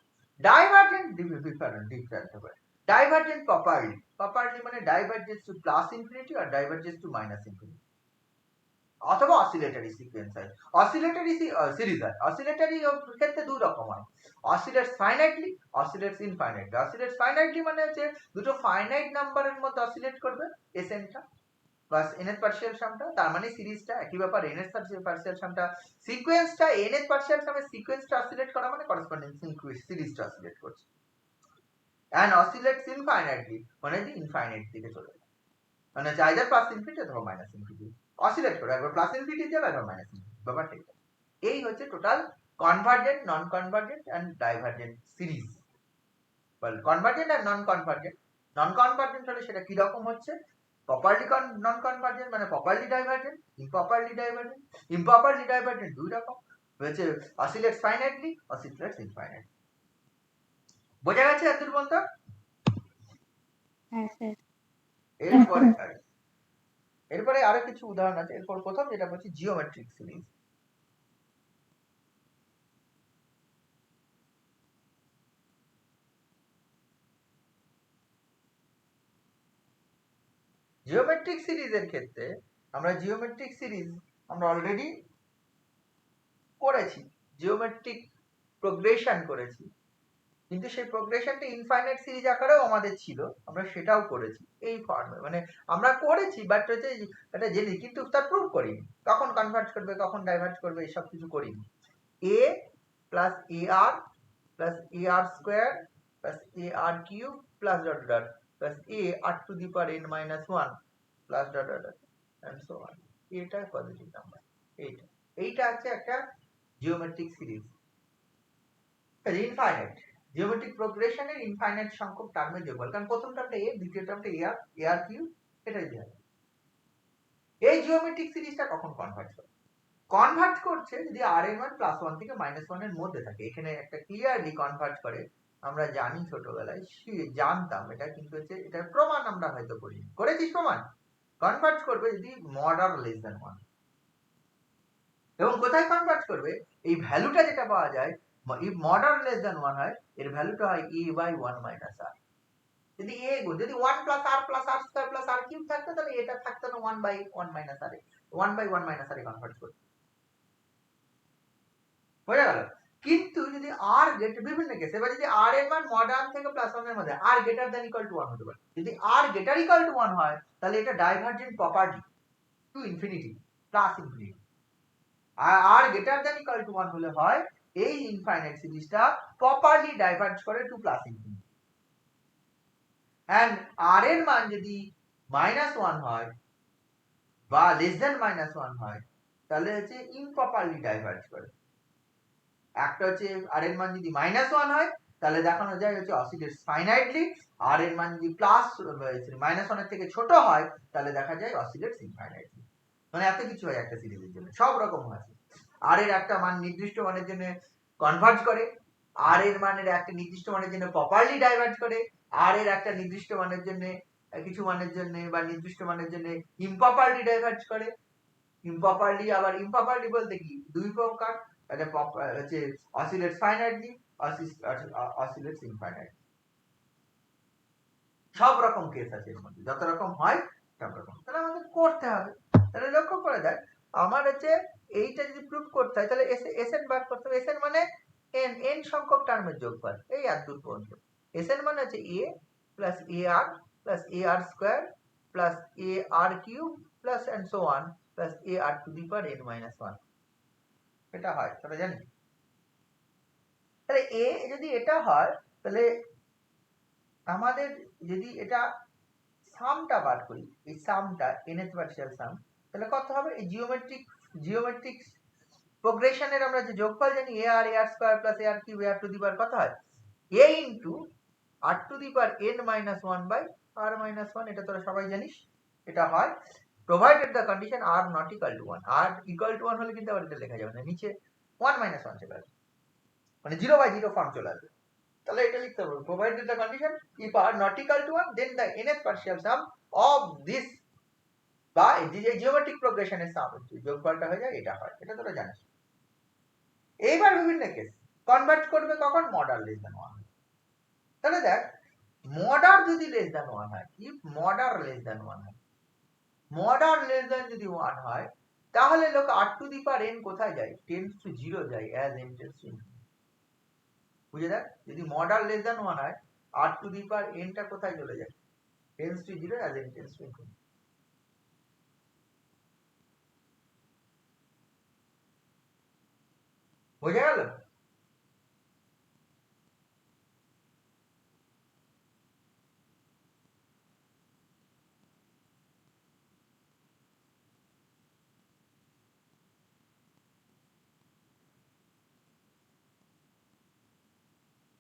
ডাইভার্জেন্ট ডিফারেন্ট হবে। ডাইভার্জেন্ট প্রপারলি মানে divergence to plus infinity R divergence two minus infinity, অথবা অসিলেটরি সিকোয়েন্স হয়, অসিলেটরি সিরিজ হয়। অসিলেটরি ক্ষেত্রে দুই রকম হয়, অসিলেটস ফাইনাইটলি, অসিলেটস ইনফাইনাইটলি। অসিলেটস ফাইনাইটলি মানে হচ্ছে দুটো ফাইনাইট নাম্বারের মধ্যে অসিলেট করবে এসএনটা প্লাস nth পার্শিয়াল সামটা, তার মানে সিরিজটা একই ব্যাপার। nth পার্শিয়াল সামটা সিকোয়েন্সটা, nth পার্শিয়াল সামের সিকোয়েন্সটা অসিলেট করা মানে করেসপন্ডিং সিরিজটা অসিলেট করছে। এন্ড অসিলেটস ইনফাইনাইটলি মানে যে ইনফাইনাইট দিকে চলে যায়, মানে আইদার প্লাস ইনফিনিটি অথবা মাইনাস ইনফিনিটি অসিলেট করে, একবার প্লাস ইনফিনিটি যাবে একবার মাইনাস ইনফিনিটি, ব্যাপারটা এটা। এই হচ্ছে total convergent, non convergent and divergent series. বল কনভার্জেন্ট আর নন কনভার্জেন্ট। নন কনভার্জেন্ট হলে সেটা কি রকম হচ্ছে? প্রপারলি নন কনভার্জেন্ট মানে properly divergent, improperly divergent. Improperly divergent দুই রকম হচ্ছে, অসিলেটস ফাইনাইটলি, অসিলেটস ইনফাইনাইট। বোঝা গেছে এত পর্যন্ত? হ্যাঁ স্যার। এরপরে এরপরে আরো কিছু উদাহরণ আছে। এরপর প্রথম যেটা বলছি জিওমেট্রিক সিরিজ। জিওমেট্রিক সিরিজের ক্ষেত্রে আমরা জিওমেট্রিক সিরিজ আমরা অলরেডি করেছি, জিওমেট্রিক প্রোগ্রেশন করেছি, কিন্তু সেই প্রোগ্রেশনটা ইনফাইনাইট সিরিজ আকারেও আমাদের ছিল, আমরা সেটাও করেছি এই ফর্মে, মানে আমরা করেছি বাট হচ্ছে এটা জেনে কিন্তু তার প্রুফ করিনি, কখন কনভার্জ করবে কখন ডাইভার্জ করবে এসব কিছু করিনি। A plus a r plus a r square plus a r cube plus dot dot plus a r to the power n minus one plus dot dot and so on, এটা positive number. এইটা হচ্ছে একটা geometric series, infinite geometric প্রোগ্রেশনের infinite সংখ্যক টার্মের যোগফল, কারণ প্রথম টার্মটা এ, দ্বিতীয় টার্মটা এ আর কিউ, এটাই দেওয়া। এই জিওমেট্রিক সিরিজটা কখন কনভার্জ করে? কনভার্জ করছে যদি আর এর মান +1 থেকে -1 এর মধ্যে থাকে। এখানে একটা ক্লিয়ারলি কনভার্জ করে, আমরা জানি ছোটবেলায় জানতাম এটা, কিন্তু হচ্ছে এটার প্রমাণ আমরা হয়তো করিনি। করেছিস প্রমাণ? কনভার্জ করবে যদি মডার লেস দ্যান 1। এবং কোথায় কনভার্জ করবে? এই ভ্যালুটা যেটা পাওয়া যায় if মডার লেস দ্যান 1 হয়, এর ভ্যালুটা হয় a/1 - r। যদি a যদি 1 + r + r² + r³ থাকতো, তাহলে এটা থাকতো না 1/1 - r, 1/1 - r এ কনভার্ট করতে। বোঝা গেল? কিন্তু যদি r বিভিন্ন কেসে, এবার যদি r এর মান মডার্ন থেকে +1 এর মধ্যে r greater than equal to 1 হতে পারে। যদি r greater equal to 1 হয়, তাহলে এটা divergent properly to infinity plus infinity. আর r greater than equal to 1 হলে হয় এই ইনফাইনাইট সিরিজটা প্রপারলি ডাইভার্জ করে to plus infinity. And r এর মান যদি -1 হয় বা লেস দ্যান -1 হয়, তাহলে হচ্ছে ইমপ্রপারলি ডাইভার্জ করে। একটা হচ্ছে আর এর মান যদি -1 হয়, তাহলে দেখানো যায় হচ্ছে অসিলেটস ফাইনাইটলি, আর এর মান যদি -1 এর থেকে ছোট হয়, তাহলে দেখা যায় অসিলেটস ইনফাইনাইটলি। মানে এত কিছু হয় একটা সিরিজের জন্য, সব রকম আছে। আর এর একটা মান নির্দিষ্ট মানের জন্য কনভার্জ করে, আর এর মানের একটা নির্দিষ্ট মানের জন্য প্রপারলি ডাইভার্জ করে, আর এর একটা নির্দিষ্ট মানের জন্য কিছু মানের জন্য বা নির্দিষ্ট মানের জন্য ইমপ্রপারলি ডাইভার্জ করে। ইমপ্রপারলি, আবার ইমপ্রপারলি বলতে কি দুই প্রকার, একটা হচ্ছে অসিলেটস ফাইনাইটলি, অসিলেটস ইনফাইনাইটলি। সব রকম কেস আছে এর মধ্যে, যত রকম হয় সব রকম। তাহলে আমাদের করতে হবে। তাহলে লক্ষ্য করে দেখ, আমার হচ্ছে এইটা যদি প্রুফ করতে হয়, তাহলে এসএন বার করতে হবে। এসএন মানে এন সংখ্যক টার্মের যোগফল, এই আর দূর পর্যন্ত। এসএন মানে হচ্ছে a plus a r plus a r square plus a r cube plus and so on plus a r to the power n minus one. এটা হয়, তোরা জানিস? তাহলে এ যদি এটা হয়, তাহলে আমাদের যদি এটা সামটা বার করি, এই সামটা nth পার্শিয়াল সাম, তাহলে কত হবে? এই জিওমেট্রিক প্রোগ্রেশনের আমরা যে যোগফল জানি, a r square plus a r cube a r to the power কত হয়? a into r to the power n minus 1 by r minus 1। এটা তোরা সবাই জানিস। এটা হয় provided the condition r not equal to 1। r equal to 1 হলে কিন্তু আবার এটা লেখা যাবে না, নিচে 1 মাইনাস 1 চলে আসবে, মানে 0/0 ফর্ম চলে আসবে। তাহলে এটা লিখতে হবে provided the condition if r not equal to 1, then the nth partial sum of this বা যে জিওমেট্রিক প্রোগ্রেশনের সাম যোগফলটা হয়ে যায়, এটা হয়। এটা তোরা জানিস। এইবার বিভিন্ন কেস কনভার্ট করবে কখন? মডার লেস দ্যান 1। তাহলে দেখ, মডার যদি লেস দ্যান 1 হয়, ইফ মডার লেস দ্যান 1 হয়, মডার লেস দ্যান যদি 1 হয়, তাহলে লোক r to the power n কোথায় যায়? টেন্ডস টু 0 যায়, as n tends to infinity. বুঝে দেখ, যদি মডার লেস দ্যান 1 হয়, r to the power n টা কোথায় চলে যায়? Tends to 0 as n tends to infinity. বোঝা গেল?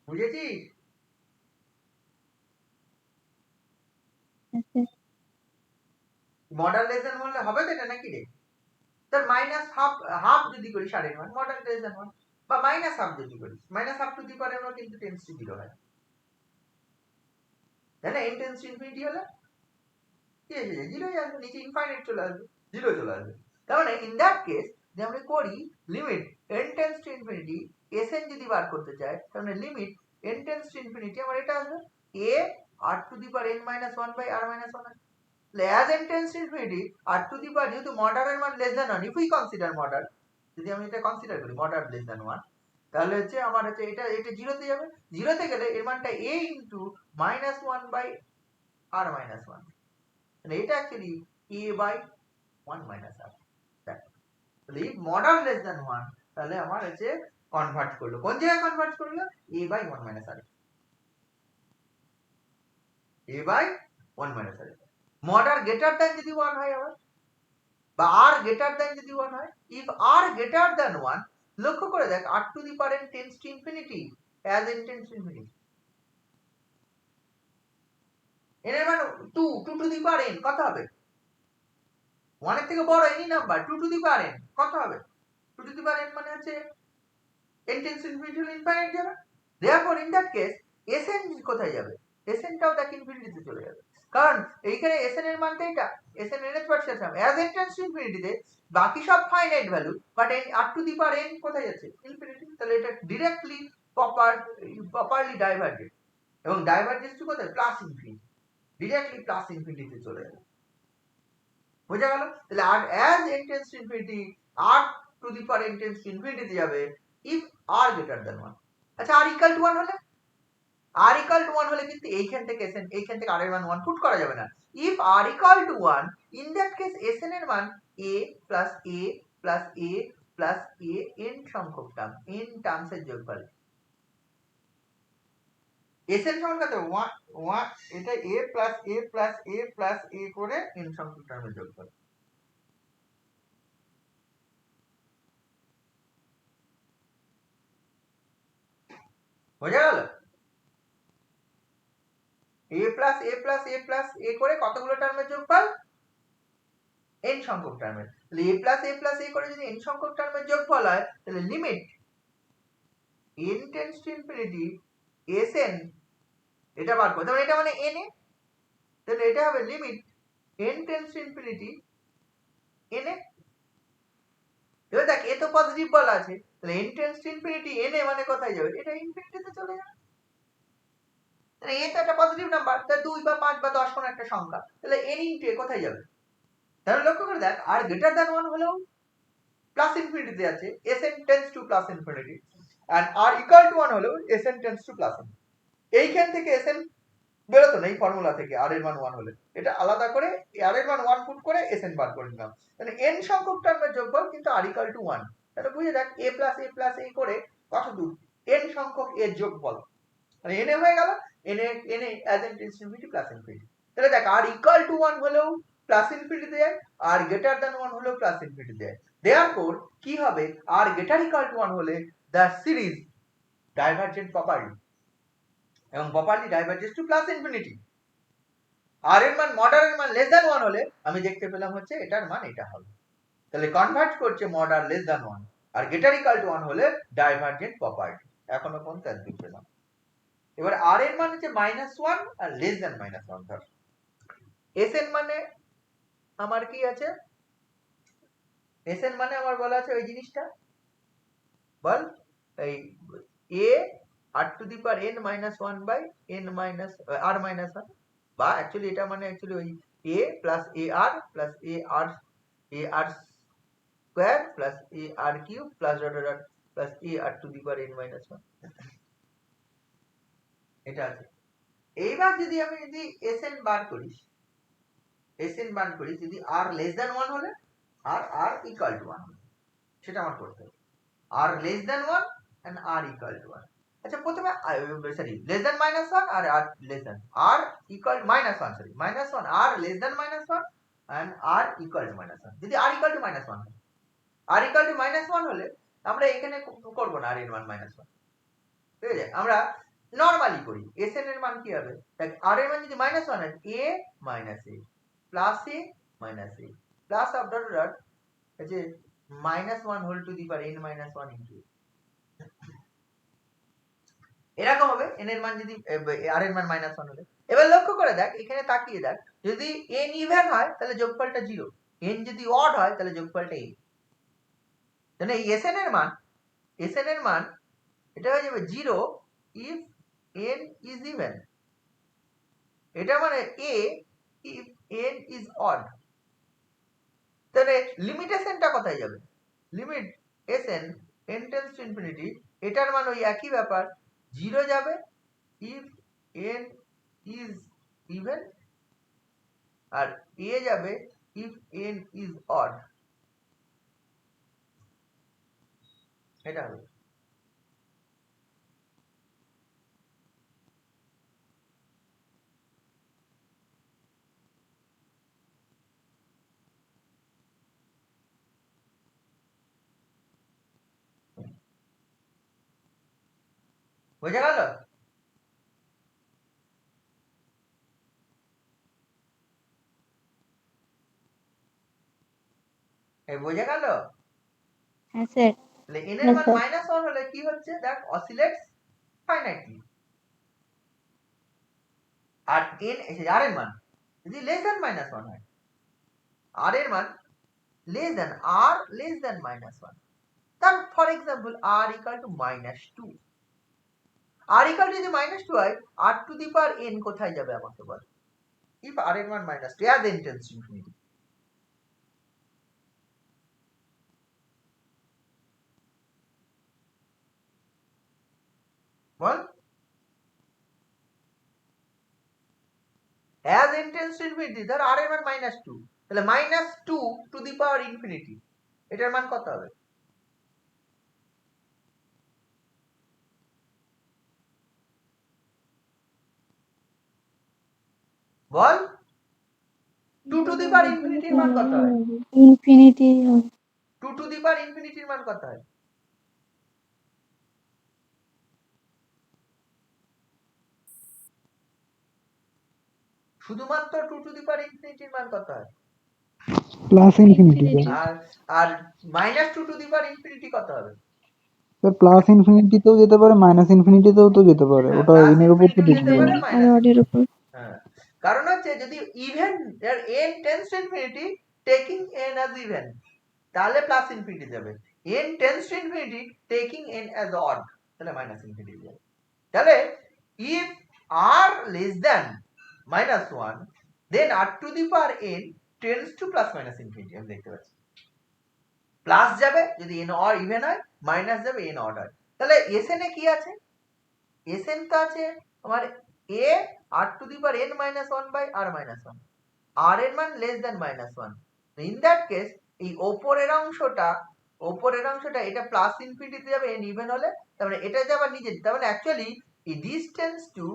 বুঝেছিস? মডার লেস দ্যান 1 হবে তো এটা নাকি রে? তার মাইনাস হাফ যদি করি সাড়ের মান, মডার লেস দ্যান 1, বা মাইনাস হাফ যদি করি, minus half to the power n কিন্তু টেন্ডস টু 0 হয়, তাই না? n টেন্ডস টু ইনফিনিটি হলে কি হয়ে যায়? 0 হয়ে আসবে, নিচে ইনফাইনাইট চলে আসবে, 0 চলে আসবে। তার মানে ইন দ্যাট কেস যে আমরা করি limit n tends to infinity, sn যদি বার করতে চাই, তার মানে limit n tends to infinity, আমার এটা আসবে a r to the power n minus 1 by r minus 1। as n tends to infinity r to the power যেহেতু mod r এর মান less than 1, if we consider mod r, যদি আমি এটা consider করি mod r less than 1, তাহলে হচ্ছে আমার হচ্ছে এটা 0 তে যাবে। 0 তে গেলে এর মানটা a into -1 by r minus 1, মানে এটা actually a by 1 minus r। তাহলে if mod r less than 1, তাহলে আমার হচ্ছে কনভার্ট করলো, কোন জায়গায় কনভার্ট করলো, a by 1 minus r, a by 1 minus r। mod r greater than যদি 1 হয় আবার, বা r greater than যদি 1 হয়, if r greater than 1, লক্ষ্য করে দেখ r to the power n tends to infinity as n tends to infinity, n এর মান 2 to the power n কত হবে, 1 এর থেকে বড় any number 2 to the power n কত হবে, 2 to the power n মানে হচ্ছে n tends to infinity হলে ইনফাইনাইট যাবে। therefore in that case sn কোথায় যাবে, sn টাও দেখ ইনফিনিটিতে চলে যাবে, কারণ এইখানে sn এর মানটা এটা, sn nth percent as n tends to infinity তে বাকি সব finite value, but r to the power n কোথায় যাচ্ছে, ইনফিনিটি। তাহলে এটা ডাইরেক্টলি প্রপারলি ডাইভার্জেন্ট, এবং ডাইভার্জেন্স টু কোথায়, প্লাস ইনফিনিটি, ডাইরেক্টলি প্লাস ইনফিনিটিতে চলে যাবে। বুঝা গেল? তাহলে আর as n tends to infinity, r to the power n tends to infinity তে যাবে if r greater than 1। আচ্ছা r equal to 1 হলে, r equal to 1 হলে কিন্তু এইখান থেকে r এর মান 1 পুট করা যাবে না। if r equal to 1, in that case sn এর মান a plus a plus a plus a n সংখ্যক টার্ম, n টার্মস এর যোগফল। sn সমান কত, 1 এটা a plus a plus a plus a করে n সংখ্যক টার্মের যোগফল। বুঝা গেল? a plus a plus a plus a করে কতগুলো টার্মের যোগফল, n সংখ্যক টার্মের। তাহলে a plus a plus a করে যদি n সংখ্যক টার্মের যোগফল হয়, তাহলে limit n tends to infinity sn, এটা বার করতে হবে, এটা মানে n এ, তাহলে এটা হবে limit n tends to infinity n এ। এবার দেখ এ তো পজিটিভ বলা আছে, তাহলে n tends to infinity n এ মানে কোথায় যাবে, এটা ইনফিনিটিতে চলে যাবে। তাহলে এ তো একটা পজিটিভ নাম্বার, তাহলে 2 বা 5 বা 10 কোন একটা সংখ্যা, তাহলে n ইনটু এ কোথায় যাবে। তাহলে লক্ষ্য করে দেখ আর গ্রেটার দ্যান 1 হলেও প্লাস ইনফিনিটিতে আছে, sn tends to plus infinity, and r equal to 1 হলেও sn tends to plus infinity। এইখান থেকে sn বেরোতো না এই ফর্মুলা থেকে, r এর মান 1 হলে এটা আলাদা করে r এর মান 1 পুট করে sn বার করে নিলাম। তাহলে n সংখ্যক টার্মের যোগফল কিন্তু r equal to 1। তাহলে বুঝে দেখ a plus a plus a করে কত দূর, n সংখ্যক এর যোগফল, মানে n এ হয়ে গেল, n A as n tends to infinity plus infinity। তাহলে দেখ r equal to 1 হলেও প্লাস ইনফিনিটি যায়, আর গ্রেটার দ্যান 1 হলেও প্লাস ইনফিনিটি যায়। therefore কি হবে, r greater equal to 1 হলে the series divergent properly, এবং properly divergence to plus infinity. আর এর মান mod r এর মান লেস দ্যান 1 হলে আমি দেখতে পেলাম হচ্ছে এটার মান এটা হবে, তাহলে কনভার্ট করছে mod r লেস দ্যান 1 আর গ্রেটার ইকুয়াল টু 1 হলে ডাইভার্জেন্ট প্রপার্টি। এখনো পর্যন্ত একদম পেলাম। এবার r এর মান হচ্ছে -1 আর লেস দ্যান -1 ধর, s এর মানে আমার কি আছে, s এর মানে আমার বলা আছে ওই জিনিসটা বল, এই a r to the power n minus 1 by n minus r minus 1, বা অ্যাকচুয়ালি এটা মানে অ্যাকচুয়ালি ওই a plus ar plus ar square plus ar cube plus dot dot plus ar to the power n minus 1, এটা আছে। এইবার যদি আমি sn বার করি, যদি r less than 1 হলে আর r equal to 1 হলে, সেটা আমার করতে হবে, r less than 1 and r equal to 1। আচ্ছা প্রথমে সরি লেস দ্যান -1 আর r less than, r equal -1 sorry -1, r less than -1 and r equal to -1। যদি r ইকুয়াল টু -1 হয়, r ইকুয়াল টু -1 হলে আমরা এখানে করব না r এর মান -1, ঠিক আছে, আমরা নরমালি করি। sn এর মান কি হবে, দেখ r এর মান যদি -1 হয়, a minus a plus a minus a plus of dot dot আছে -1 whole to the power n minus 1 into এরকম হবে n এর মান যদি r এর মান -1 হলে। এবার লক্ষ্য করে দেখ এখানে তাকিয়ে দেখ, যদি n ইভেন হয় তাহলে যোগফলটা 0, n যদি অড হয় তাহলে যোগফলটা a। তাহলে এই sn এর মান এটা হয়ে যাবে 0 if n is even, এটা মানে a if n is odd, তাহলে লিমিটেশনটা কোথায় যাবে? Limit sn n tends to infinity, এটার মান ওই একই ব্যাপার, 0 যাবে if n is even, R a যাবে if n is odd। এটা হবে। বোঝা গেল? বোঝা গেল? হ্যাঁ স্যার। তাহলে n এর মান -1 হলে কি হচ্ছে? দেখ অসিলেটস ফাইনাইটলি। আর n r এর মান যদি লেস দ্যান -1 হয়, r এর মান less than r less than -1, তার for example r equal two -2, r equal two যদি -2 হয়, r to the power n কোথায় যাবে আমাকে বল? if r এর মান -2 as n tends to infinity, ball as n tends to infinity, ধর r এর মান -2, তাহলে -2 টু দি পাওয়ার ইনফিনিটি, এটার মান কত হবে? বল 2 টু দি পাওয়ার ইনফিনিটির মান কত হয়? ইনফিনিটি 2 টু দি পাওয়ার ইনফিনিটির মান কত হয়? শুধুমাত্র 2 টু দি পাওয়ার ইনফিনিটির মান কত হয়? Plus infinity. আর আর -2 টু দি পাওয়ার ইনফিনিটি কত হবে? স্যার প্লাস ইনফিনিটিতেও যেতে পারে, মাইনাস ইনফিনিটিতেও তো যেতে পারে, ওটা প্লাস n এর উপর তো ইনফিনিটিও যেতে ডিপেন্ড পারে, করে। আর অর্ডের উপর। হ্যাঁ, কারণ হচ্ছে যদি even n tends to infinity taking n as even, তাহলে প্লাস ইনফিনিটি যাবে। n tends to infinity taking n as odd, তাহলে মাইনাস ইনফিনিটি যাবে। তাহলে if r less than -1, then r to the power n tends to plus minus infinity, আমি দেখতে পাচ্ছি। Plus যাবে যদি n অর ইভেন হয়, মাইনাস যাবে n অড হয়। তাহলে sn এ কি আছে? sn তো আছে আমার a r to the power n minus 1 by r minus 1, r এর মান less than -1। In that case এই ওপরের অংশটা এটা প্লাস ইনফিনিটিতে যাবে n ইভেন হলে, তার মানে এটা যাবে নিচে, তার মানে অ্যাকচুয়ালি এই distance to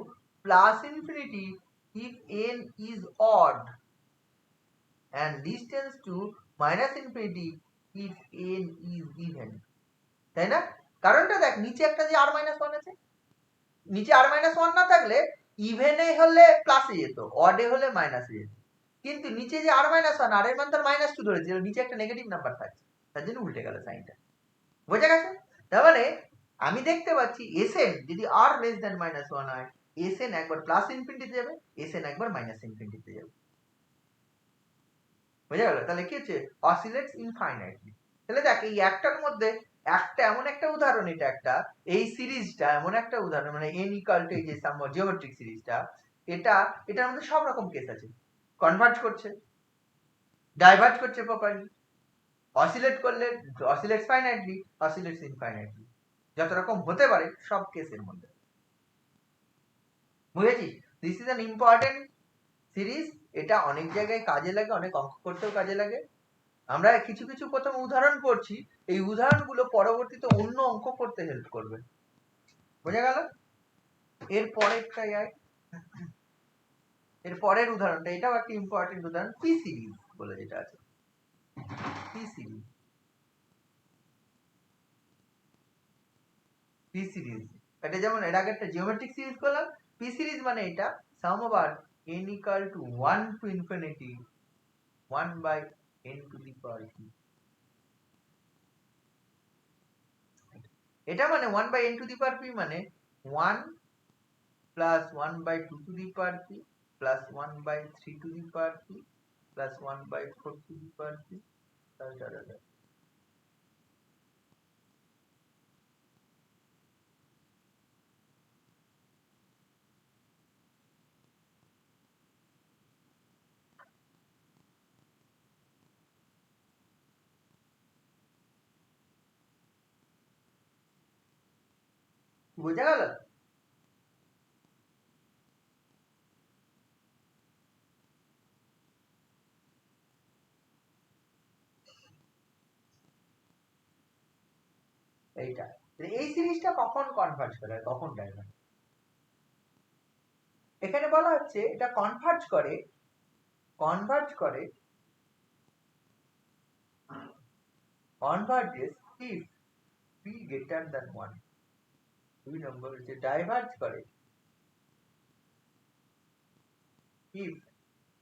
plus infinity if n is odd and distance to minus infinity if n is even, তাই না? কারণটা দেখ, নিচে একটা যে r minus 1 আছে, নিচে r minus 1 না থাকলে ইভেনে হলে প্লাসে যেত, অডে হলে মাইনাসে যেত, কিন্তু নিচে যে r minus 1, r এর মান তার -2 ধরেছিল, নিচে একটা নেগেটিভ নাম্বার থাকছে, তার জন্য উল্টে গেল সাইনটা। বোঝা গেছে? তার মানে আমি দেখতে পাচ্ছি sn যদি r লেস দ্যান -1 হয়, sn একবার প্লাস ইনফিনিটিতে যাবে, sn একবার মাইনাস ইনফিনিটিতে যাবে। বোঝা গেল? তাহলে কি হচ্ছে? অসিলেটস ইনফাইনাইটলি। তাহলে দেখ এই একটার মধ্যে একটা এমন একটা উদাহরণ, এটা একটা এই সিরিজটা এমন একটা উদাহরণ, মানে n ইকুয়াল টু এই যে জিওমেট্রিক সিরিজটা, এটার মধ্যে সব রকম কেস আছে। কনভার্জ করছে, ডাইভার্জ করছে প্রপারলি, অসিলেট করলে অসিলেটস ফাইনাইটলি, অসিলেটস ইনফাইনাইটলি, যত রকম হতে পারে সব কেসের মধ্যে। বুঝেছিস? This is an important series, এটা অনেক জায়গায় কাজে লাগে, অনেক অঙ্ক করতেও কাজে লাগে। আমরা কিছু কিছু প্রথম উদাহরণ করছি, এই উদাহরণগুলো পরবর্তীতে অন্য অঙ্ক করতে হেল্প করবে। বোঝা গেল? এর পরেরটাই আয়, এর পরের উদাহরণটা, এটাও একটা ইম্পর্টেন্ট উদাহরণ, পি সিরিজ বলে যেটা আছে, পি সিরিজ। পি সিরিজ এটা যেমন এর আগে একটা জিওমেট্রিক সিরিজ করলাম, পি সিরিজ মানে এটা সাম of r n equal to 1 to infinity 1 by n to the power p, এটা মানে 1 by n to the power p মানে 1 plus 1 by 2 to the power p plus 1 by 3 to the power p plus 1 by 4 to the power p plus da. বোঝা গেল? এইটা এই সিরিজটা কখন converge করে কখন ডাইভার্জ? এখানে বলা হচ্ছে এটা কনভার্জ করে converges if p greater than 1. 2 নম্বর হচ্ছে ডাইভার্জ করে if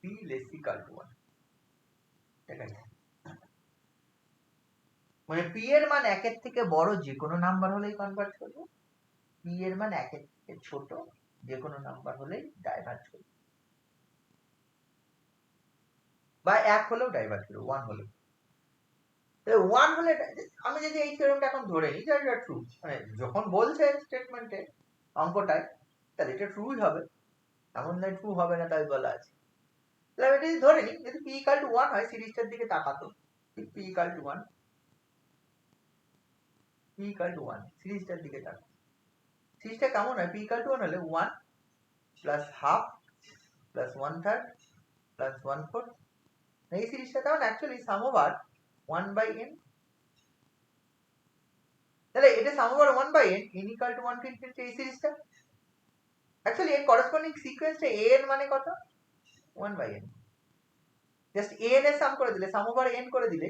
p less equal to 1. ঠিক আছে, মানে p এর মান 1 এর থেকে বড় যে কোনো নাম্বার হলেই কনভার্জ করবে, p এর মান 1 এর থেকে ছোট যে কোনো নাম্বার হলেই ডাইভার্জ করবে, বা 1 হলেও ডাইভার্জ করবে, 1 হলে। 1 হলে আমি যদি এই থিওরেমটা এখন ধরে নিই যে এটা ট্রু, মানে যখন বলছে স্টেটমেন্টে অঙ্কটায়, তাহলে এটা ট্রুই হবে, এমন নয় ট্রু হবে না তাই বলা আছে। তাহলে আমি এটা ধরে নিই যদি p equal to 1 হয়, সিরিজটার দিকে তাকাতো, p equal to 1, p equal to 1, সিরিজটার দিকে তাকাতো, সিরিজটা কেমন হয়? p equal to 1 হলে 1 প্লাস হাফ প্লাস 1/3 প্লাস 1/4, এই সিরিজটা তখন অ্যাকচুয়ালি সাম ওভার 1/n। তাহলে এটা সাম over 1/n, n equal to 1 to infinity, এই সিরিজটা অ্যাকচুয়ালি এর করেসপন্ডিং সিকোয়েন্সটা a এর মানে কত? 1/n। জাস্ট a n এর সাম করে দিলে, সাম ওভার n করে দিলে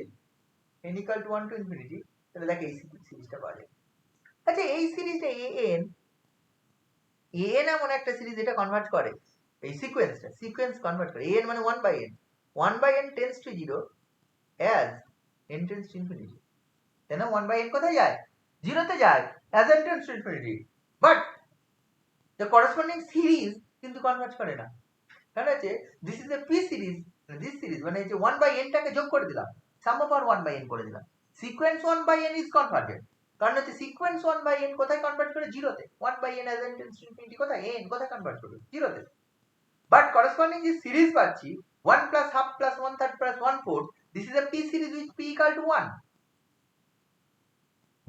n equal to 1 to infinity, তাহলে দেখো এই সিরিজটা পাওয়া যায়। আচ্ছা, এই সিরিজটা an এমন একটা সিরিজ এটা কনভার্ট করে, এই সিকোয়েন্স কনভার্ট করে, an মানে 1/n, 1/n tends to 0 as n tends two infinity, তাই না? 1/n কোথায় যায়? 0 তে যায় as n tends two infinity, but the corresponding series কিন্তু কনভার্ট করে না। কারণ হচ্ছে this is A P series, this series মানে যে 1/n টাকে যোগ করে দিলাম, সাম ওভার 1/n করে দিলাম, সিকোয়েন্স 1/n ইজ কনভার্টেড, কারণ হচ্ছে সিকোয়েন্স 1/n কোথায় কনভার্ট করে? 0 তে। 1/n as n tends two infinity কোথায়? n কোথায় কনভার্ট করবে? 0 তে। বাট করেসপন্ডিং যে সিরিজ পাচ্ছি 1 plus half plus 1/3 plus 1/4, this is A P series with p equal to 1।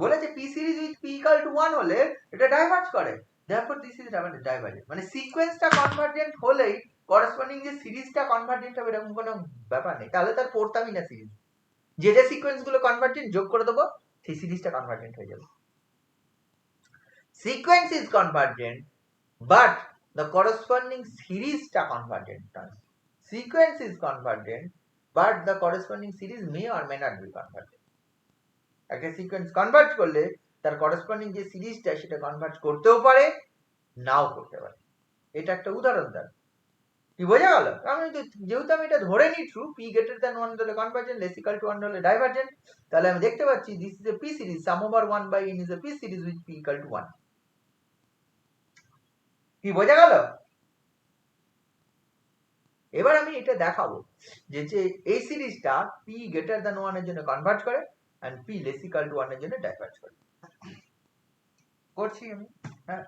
বলেছে P series with p equal to 1 হলে এটা ডাইভার্জ করে, therefore this is divergent, মানে সিকোয়েন্সটা কনভার্জেন্ট হলেই করেসপন্ডিং যে সিরিজটা কনভার্জেন্ট হবে, এরকম কোনো ব্যাপার নেই। তাহলে তার পড়তামই না সিরিজ, যে যে সিকোয়েন্স গুলো কনভার্জেন্ট যোগ করে দেবো, সেই সিরিজটা কনভার্জেন্ট হয়ে যাবে। Sequence is convergent but the corresponding সিরিজটা কনভার্জেন্ট নয়। Sequence is convergent but the corresponding series may or may not be convergent. একটা সিকোয়েন্স কনভার্ট করলে তার করেসপন্ডিং যে সিরিজটা সেটা কনভার্ট করতেও পারে, নাও করতে পারে। এটা একটা উদাহরণ দেন, কি বোঝা গেল? আমি যেহেতু আমি এটা ধরে নিই ট্রু, p greater than 1 হলে কনভার্জেন্ট, less equal to 1 হলে ডাইভার্জেন্ট, তাহলে আমি দেখতে পাচ্ছি this is a p series, some over 1/n is a p series with p equal to 1। কি বোঝা গেল? এবার আমি এটা দেখাবো যে এই সিরিজটা p greater than 1 এর জন্য কনভার্ট করে and p less equal to 1 এর জন্য ডাইভার্জ করে। করছি আমি, হ্যাঁ।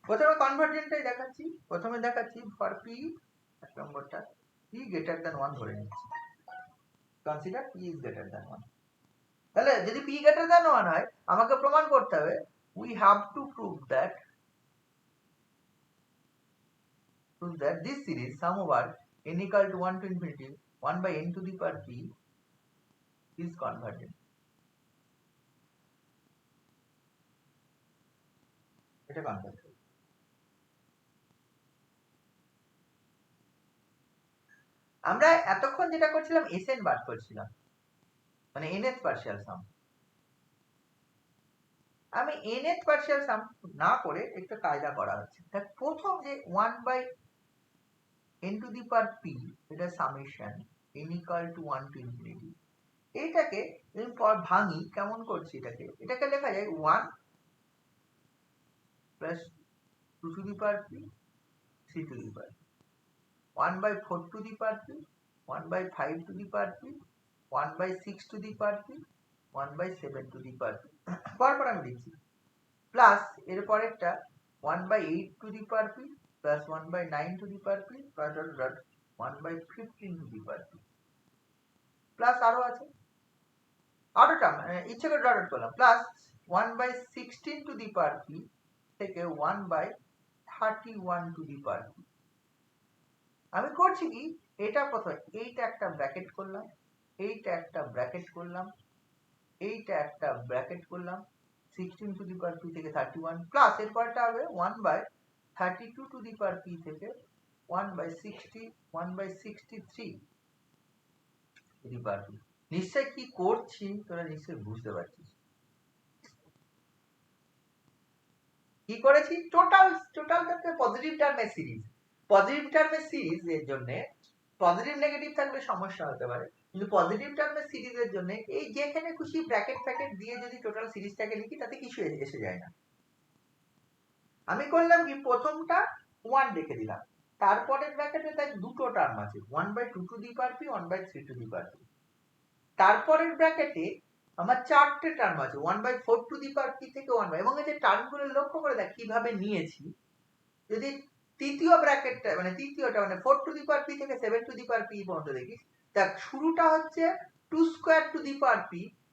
প্রথমে কনভার্জেন্টটাই দেখাচ্ছি, প্রথমে দেখাচ্ছি ফর p, এক নম্বরটা p greater than 1 ধরে নিচ্ছি, consider p is greater than 1। তাহলে যদি p greater than 1 হয়, আমাকে প্রমাণ করতে হবে we have to prove that this series sum over n equal to 1 to infinity 1/n to the power p is convergent। এটা কনভার্জেন্ট। আমরা এতক্ষণ যেটা করছিলাম Sn বার করছিলাম, মানে nth পার্শিয়াল সাম। আমি nth পার্শিয়াল সাম না করে একটা কায়দা করা হচ্ছে। দেখ, প্রথম যে 1/n to the power p, এটা summation n equal to 1 to infinity, এইটাকে ভাঙি, কেমন করছি এটাকে লেখা যায় 1 plus 2 to the power p, 3 to the power p, 1/4 to the power p, 1/5 to the power p, 1/6 to the power p, 1/7 to the power p, পরপর আমি লিখছি, প্লাস এর পরেরটা 1/8 to the power p plus 1/9 to the power p plus 1/15 to the power p, plus আরো আছে, আরোটা ইচ্ছে করে dot করলাম, plus 1/16 two the power p থেকে 1/31 টু দি পাওয়ার p। আমি করছি কি, এটা প্রথমে এইটা একটা ব্র্যাকেট করলাম, এইটা একটা ব্র্যাকেট করলাম, এইটা একটা ব্র্যাকেট করলাম, 16 টু দি পাওয়ার p থেকে 31 প্লাস এর পরটা হবে 1/32 টু দি পাওয়ার p থেকে 1/63 টু দি পাওয়ার p। নিশ্চয় কি করছি তোরা নিশ্চয় বুঝতে পারছিস কি করেছি। টোটালটাকে পজিটিভ টার্মের সিরিজ, পজিটিভ টার্মের সিরিজ এর জন্য পজিটিভ নেগেটিভ থাকলে সমস্যা হতে পারে, কিন্তু পজিটিভ টার্মের সিরিজের জন্য এই যেখানে খুশি ব্র্যাকেট ফ্র্যাকেট দিয়ে যদি টোটাল সিরিজটাকে লিখি তাতে কিছু এসে যায় না। আমি করলাম কি, প্রথমটা 1 রেখে দিলাম, তারপরের ব্র্যাকেটে দেখ দুটো টার্ম আছে, 1/2 to the power p, 1/3 two the power p। তারপরের ব্র্যাকেটে আমার চারটে টার্ম আছে, 1/4 টু দি পাওয়ার p থেকে 1 এবং এই যে টার্মগুলো লক্ষ্য করে দেখ কিভাবে নিয়েছি। যদি তৃতীয় ব্র্যাকেটটা মানে তৃতীয়টা মানে 4 টু দি পাওয়ার p থেকে 7 টু দি পাওয়ার p পর্যন্ত দেখিস, দেখ শুরুটা হচ্ছে 2 square to the power p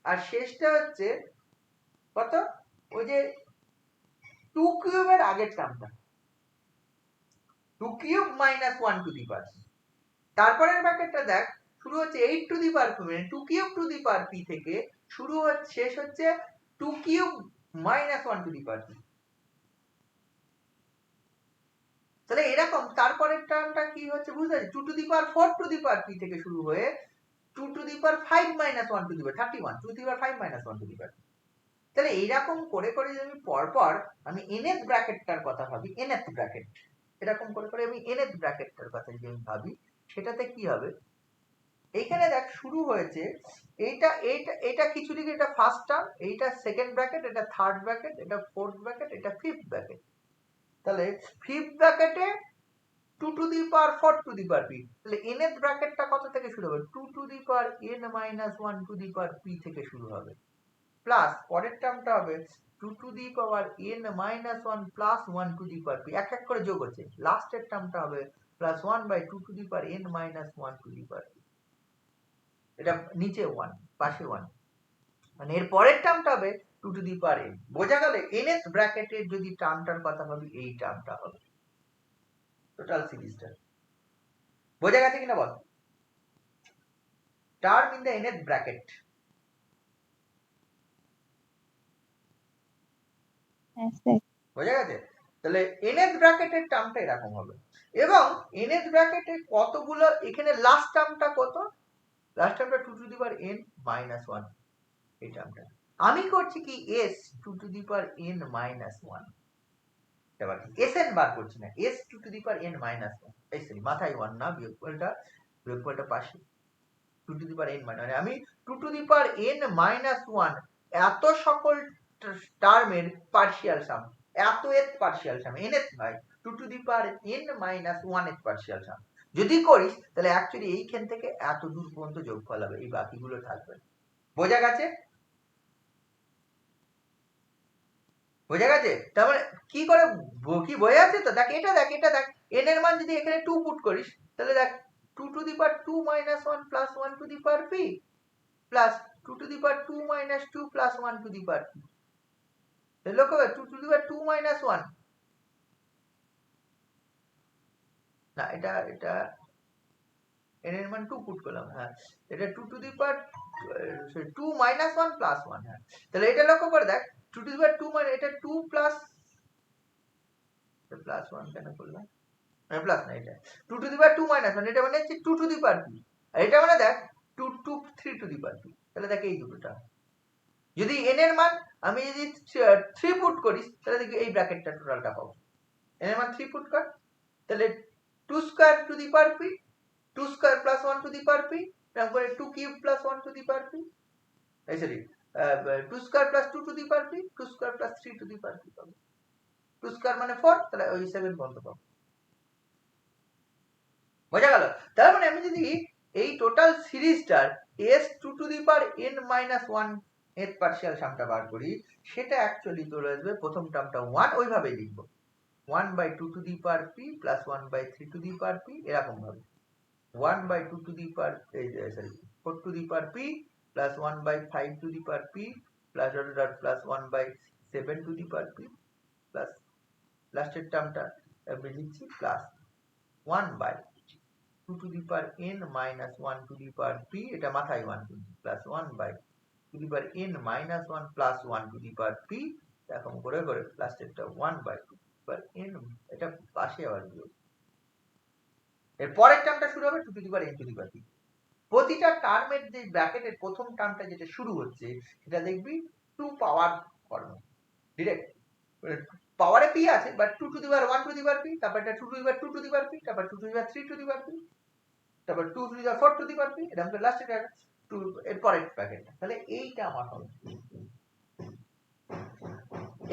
আর শেষটা হচ্ছে কত, ওই যে 2 কিউবের আগের টার্মটা 2 cube minus 1 to the power p। তারপরের ব্র্যাকেটটা দেখ শুরু হচ্ছে 8 টু দি পাওয়ার p মানে 2 cube two the power p থেকে শুরু হচ্ছে শেষ হচ্ছে 2 cube minus 1 to the power p। তাহলে এরকম তারপরের টার্মটা কি হচ্ছে বুঝতে পারছি, 2 to the power 4 to the power p থেকে শুরু হয়ে 2 to the power 5 minus 1 to the power 31, 2 to the power 5 minus 1 to the power. তাহলে এইরকম করে করে যদি পরপর আমি nth ব্র্যাকেটটার কথা ভাবি, nth ব্র্যাকেট এরকম করে করে আমি nth ব্র্যাকেটটার কথা যদি আমি ভাবি, সেটাতে কি হবে, এইখানে দেখ শুরু হয়েছে এইটা এইটা এটা কিছু দিকে, এটা ফার্স্ট টার্ম, এইটা সেকেন্ড ব্র্যাকেট, এটা থার্ড ব্র্যাকেট, এটা ফোর্থ ব্র্যাকেট, এটা ফিফথ ব্র্যাকেট। তাহলে ফিফথ ব্র্যাকেটে 2 to the power 4 to the power p, তাহলে nth ব্র্যাকেটটা কত থেকে শুরু হবে, 2 to the power n minus 1 to the power p থেকে শুরু হবে, প্লাস পরের টার্মটা হবে 2 to the power n minus 1 plus 1 to the power p, এক এক করে যোগ হচ্ছে, লাস্টের টার্মটা হবে plus 1/2 to the power n minus 1 to the power p। এটা নিচে 1 পাশে 1, মানে এর পরের টার্মটা হবে 2 টু দি পাওয়ার n। বোঝা গেল, nth ব্র্যাকেটের যদি টার্মটার কথা ভাবি এই টার্মটা হবে টোটাল সিরিজটা। বোঝা গেছে কিনা বল, term in the nth bracket. হ্যাঁ স্যার। বোঝা গেছে, তাহলে nth ব্র্যাকেটের টার্মটা এরকম হবে, এবং nth ব্র্যাকেটে কতগুলো, এখানে লাস্ট টার্মটা কত, লাস্ট টার্মটা 2 to the power n minus 1, এই টার্মটা আমি করছি কি s 2 to the power n minus 1, এবার sn বার করছি না, s 2 to the power n minus 1, এই সরি মাথায় 1 না, বিয়োগফলটা পাশে 2 to the power n minus, মানে আমি 2 to the power n minus 1 এত সকল টার্মের পার্শিয়াল সাম, এত এর পার্শিয়াল সাম, nth নয়, 2 to the power n minus 1 এর পার্শিয়াল সাম যদি করিস, তাহলে অ্যাকচুয়ালি এইখান থেকে এত দূর পর্যন্ত যোগফল হবে, এই বাকিগুলো থাকবে। বোঝা গেছে, বোঝা গেছে, তার মানে কি করে কি বোঝা যাচ্ছে তো, দেখ এটা দেখ এটা দেখ, n এর মান যদি এখানে 2 পুট করিস, তাহলে দেখ 2 to the power 2 minus 1 plus 1 to the power p plus 2 to the power 2 minus 2 plus 1 to the power p। লক্ষ্য করে 2 টু দি পাওয়ার 2 মাইনাস 1, না এটা এটা n এর মান 2 পুট করলাম, হ্যাঁ এটা 2 to the power 2 minus 1 plus 1, হ্যাঁ তাহলে এটা লক্ষ্য করে দেখ 2 টু দি পাওয়ার 2 মানে এটা 2 প্লাস প্লাস 1 কেন করলাম, প্লাস না, এটা 2 টু দি পাওয়ার 2 মাইনাস 1, এটা মানে হচ্ছে 2 টু দি পাওয়ার p, আর এটা মানে দেখ 2 to 3 to the power p। তাহলে দেখ এই দুটোটা যদি n এর মান আমি যদি 3 পুট করি, তাহলে দেখি এই ব্র্যাকেটটা টোটালটা পাবো, n এর মান 3 পুট কর, তাহলে 2 square to the power p, 2 square plus 1 to the power p, এরকম করে 2 cube plus 1 to the power p, এই sorry 2 square plus 2 to the power p, 2 square plus 3 to the power p পাবো, 2 square মানে 4, তাহলে ওই 7 পর্যন্ত পাবো। বোঝা গেল, তার মানে আমি যদি এই টোটাল সিরিজটার s 2 to the power n minus 1 এর পার্শিয়াল সামটা বার করি, সেটা অ্যাকচুয়ালি চলে আসবে, প্রথম টার্মটা 1 ওইভাবে লিখব, 1/2 to the power p plus 1/3 two the power p, এরকম ভাবে 1/2 to the power sorry 4 to the power p plus 1/5 two the power p plus dot dot plus 1/7 two the power P plus লাস্টের টার্মটা আমি লিখছি plus 1/2 to the power n minus 1 to the power p, এটা মাথায় 1 to the plus 1/2 to the power n minus 1 plus 1 to the power p, এরকম করে করে লাস্টেরটা 1/2 পাওয়ার n, এটা পাশে আবার বিয়োগ। এর পরের টার্মটা শুরু হবে 2 to the power n to the power p। প্রতিটা টার্মের যে ব্র্যাকেটের প্রথম টার্মটা যেটা শুরু হচ্ছে সেটা দেখবি 2 পাওয়ার ফর্মে ডিরেক্ট পাওয়ারে p আছে, but 2 to the power 1 to the power p, তারপর এটা 2 to the power 2 to the power p, তারপর 2 to the power 3 to the power p, তারপর 2 to the power 4 to the power p, এরকম করে last এটা 2 এর পরের ব্র্যাকেটটা। তাহলে এইটা আমার হবে।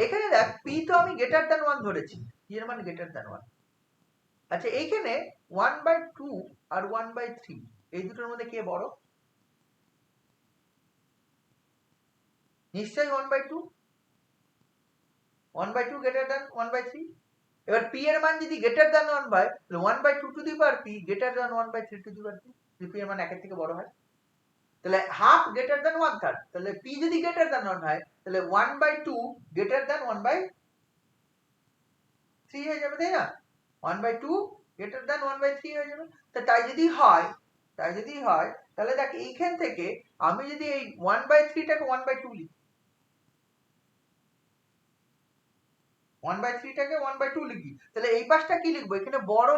এখানে দেখ p তো আমি গ্রেটার দ্যান 1 ধরেছি, p এর মান গ্রেটার দ্যান 1। আচ্ছা এইখানে 1/2 আর 1/3 এই দুটোর মধ্যে কে বড়? নিশ্চয়ই 1/2। 1/2 গ্রেটার দ্যান 1/3। এবার p এর মান যদি গ্রেটার দ্যান 1 হয় তাহলে 1/2 to the power p greater than 1/3 two the power p, যদি p এর মান 1 এর থেকে বড় হয় তাহলে হাফ গ্রেটার দ্যান 1/3। তাহলে p যদি গ্রেটার দ্যান 1 হয় তাহলে 1/2 গ্রেটার দ্যান 1/3 হয়ে যাবে, তাই না? 1/2 গ্রেটার দ্যান 1/3 হয়ে যাবে। তাই যদি হয় তাহলে দেখ এইখান থেকে আমি যদি এই 1/3 টাকে 1/2 লিখি, 1/3 টাকে 1/2 লিখি, তাহলে এই পাশটা কি লিখবো? এখানে বড়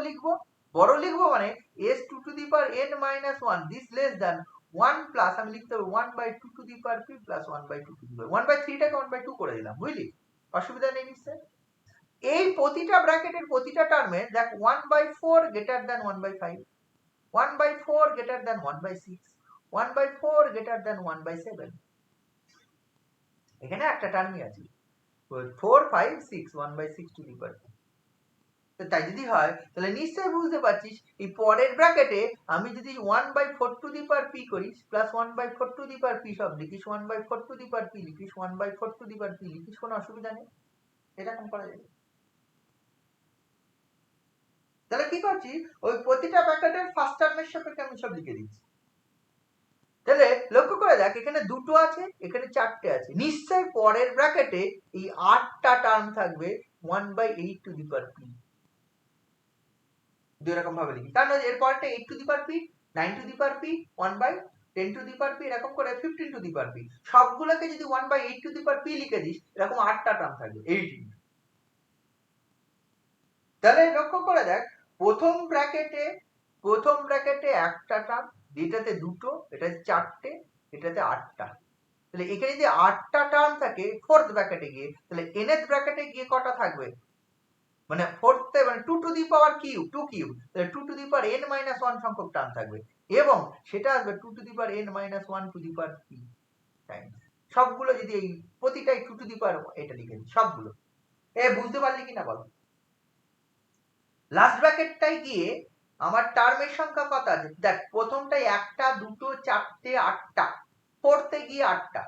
লিখবো মানে s2 to the power n minus 1 this less than 1 plus আমি লিখতে হবে 1/2 to the power p plus 1/2 to the power 1/3 টাকে 1/2 করে দিলাম, বুঝলি? অসুবিধা নেই নিশ্চয়। এই প্রতিটা ব্র্যাকেটের প্রতিটা টার্মে দেখ 1/4 greater than 1/5, 1/4 greater than 1/6, 1/4 greater than 1/7। এখানে একটা টার্মই আছে 4 5 6 1/6 টু দি পাওয়ার। তাই যদি হয় তাহলে নিশ্চয়ই বুঝতে পারছিস এই পরের ব্র্যাকেটে আমি যদি 1/4 টু দি পাওয়ার p করিস plus 1/4 to the power p সব লিখিস, 1/4 to the power p লিখিস, 1/4 to the power p লিখিস, কোনো অসুবিধা নেই, এরকম করা যাবে। তাহলে কি করছি, ওই প্রতিটা ব্র্যাকেটের ফার্স্ট টার্মের সাপেক্ষে আমি সব লিখে দিচ্ছি। তাহলে লক্ষ্য করে দেখ এখানে দুটো আছে, এখানে চারটে আছে, নিশ্চয়ই পরের ব্র্যাকেটে এই 8টা টার্ম থাকবে 1/8 টু দি পাওয়ার p। দুই রকম ভাবে লিখি, কারণ এর পরেরটা 8 two the power p, 9 two the power p, 1/10 two the power p, এরকম করে 15 টু দি পাওয়ার p। সবগুলোকে যদি 1/8 টু দি পাওয়ার p লিখে দিস এরকম 8টা টার্ম থাকবে 18। তাহলে লক্ষ্য করে দেখ প্রথম ব্র্যাকেটে একটা টার্ম, এটাতে দুটো, এটাতে চারটে, এটাতে 8টা। তাহলে এখানে যদি 8টা টার্ম থাকে ফোর্থ ব্র্যাকেটে গিয়ে, তাহলে nth ব্র্যাকেটে গিয়ে কটা থাকবে? মানে ফোর্থে মানে 2 to the power cube, 2 cube, তাহলে 2 to the power n minus 1 সংখ্যক টার্ম থাকবে, এবং সেটা আসবে 2 to the power n minus 1 to the power p Times সবগুলো। যদি এই প্রতিটাই 2 টু দি পাওয়ার এটা লিখে দিই সবগুলো, বুঝতে পারলি কিনা বল? লাস্ট ব্র্যাকেটটাই গিয়ে আমার টার্মের সংখ্যা কত আছে দেখ, প্রথমটাই 1টা 2টো 4টে 8টা, ফোর্থে গিয়ে 8টা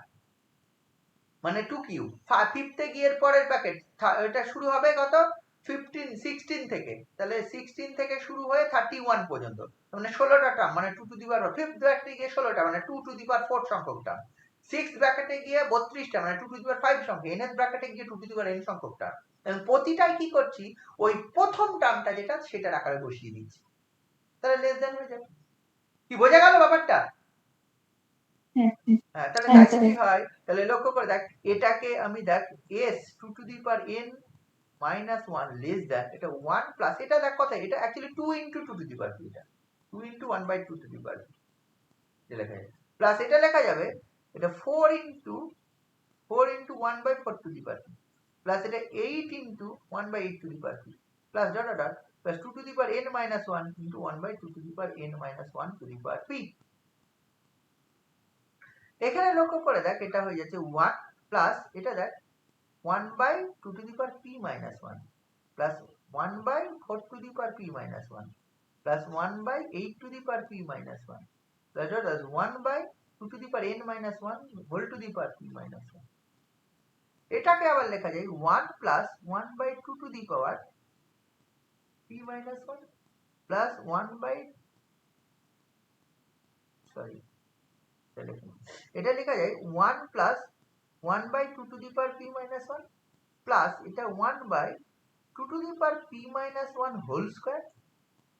মানে 2 কিউব, ফিফথে গিয়ে এর পরের ব্র্যাকেট এটা শুরু হবে কত 16 থেকে, তাহলে 16 থেকে শুরু হয়ে 31 পর্যন্ত, মানে 16টা টার্ম, মানে 2 টু দি পাওয়ার, ফিফথ ব্র্যাকেটে গিয়ে 16টা মানে 2 টু দি পাওয়ার 4 সংখ্যক টার্ম, সিক্সথ ব্র্যাকেটে গিয়ে 32টা মানে 2 টু দি পাওয়ার 5 সংখ্যক, nth ব্র্যাকেটে গিয়ে 2 টু দি পাওয়ার n সংখ্যক টার্ম। এবং প্রতিটাই কি করছি ওই প্রথম টার্মটা যেটা সেটার আকারে বসিয়ে দিচ্ছি, তাহলে লেস দ্যান হয়ে যাবে। কি বোঝা গেল ব্যাপারটা? হ্যাঁ, তাহলে তাই যদি হয় তাহলে লক্ষ্য করে দেখ এটাকে আমি দেখ s 2 to the power n minus 1 less than, এটা 1 প্লাস এটা দেখ কথা, এটা অ্যাকচুয়ালি 2 ইনটু 2 টু দি পাওয়ার এটা 2 ইনটু 1/2 টু দি পাওয়ার এটা লেখা যাবে, প্লাস এটা লেখা যাবে এটা 4 into 1/4 to the power plus এটা 8 into 1/8 to the power plus dot dot plus 2 to the power n minus 1 into 1/2 to the power n minus 1 to the power p। এখানে লক্ষ্য করে দেখ এটা হয়ে যাচ্ছে 1 প্লাস এটা দেখ 1/2 to the power p minus 1 plus 1/4 to the power p minus 1 plus 1/8 to the power p minus 1 plus 1/2 to the power n minus 1 whole to the power p minus 1। এটাকে আবার লেখা যায় 1 plus 1/2 to the power p minus 1 plus 1 sorry এটা লেখা যায় 1 plus 1 by 2 to the power p minus 1 plus এটা 1 by 2 to the power p minus 1 whole square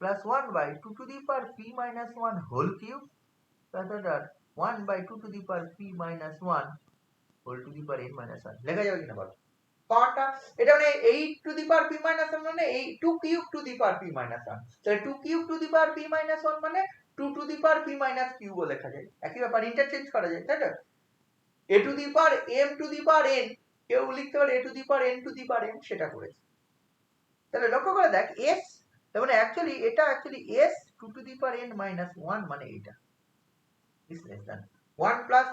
plus 1 by 2 to the power p minus 1 whole cube plus 1 by 2 to the power p minus 1 whole to the power n minus 1 লেখা যাবে কিনা বলো পাওয়ারটা এটা মানে 8 to the power p minus 1 মানে 2 cube to the power p minus 1 তাহলে 2 cube to the power p minus 1 মানে 2 to the power p minus cube ও লেখা যায় একই ব্যাপার ইন্টারচেঞ্জ করা যায় তাই না a to the power m to the power n কেউ লিখতে পারে a to the power n to the power m সেটা করেছে তাহলে লক্ষ্য করে দেখ s মানে এটা s 2 to the power n minus 1 মানে এটা is less than 1 plus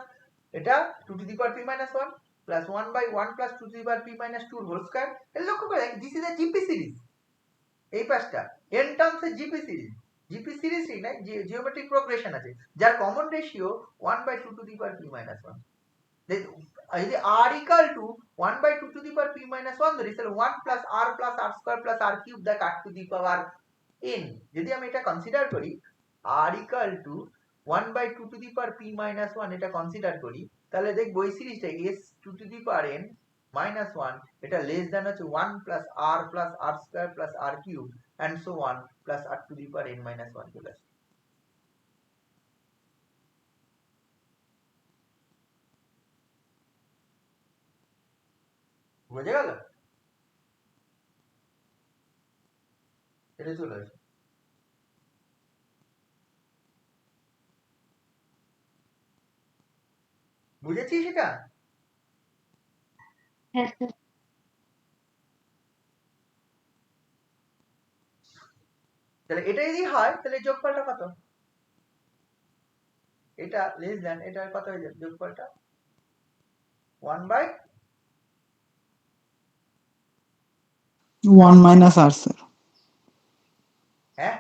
এটা 2 to the power p minus 1 plus 1 by 1 plus 2 to the power p minus 2 whole square এটা লক্ষ্য করে দেখ this is a GP series এই পাশটা n terms এ GP series GP series ই না জিওমেট্রিক প্রোগ্রেশন আছে যার common ratio 1 by 2 to the power p minus 1 যদি r equal to 1 by 2 to the power p minus 1 ধরি তাহলে 1 plus r square plus r cube that r to the power n যদি আমি এটা consider করি r equal to 1 by 2 to the power p minus 1 এটা consider করি তাহলে দেখব এই সিরিজটা s 2 to the power n minus 1 এটা লেস দ্যান হচ্ছে 1 plus r square plus r cube and so on plus r to the power n minus 1 চলে আসে বুঝে গেল এটা চলে আসে বুঝেছিস এটা হ্যাঁ স্যার তাহলে এটা যদি হয় তাহলে যোগফলটা কত এটা লেস দ্যান এটা কত হয়ে যাবে যোগফলটা 1 by 1 minus r স্যার হ্যাঁ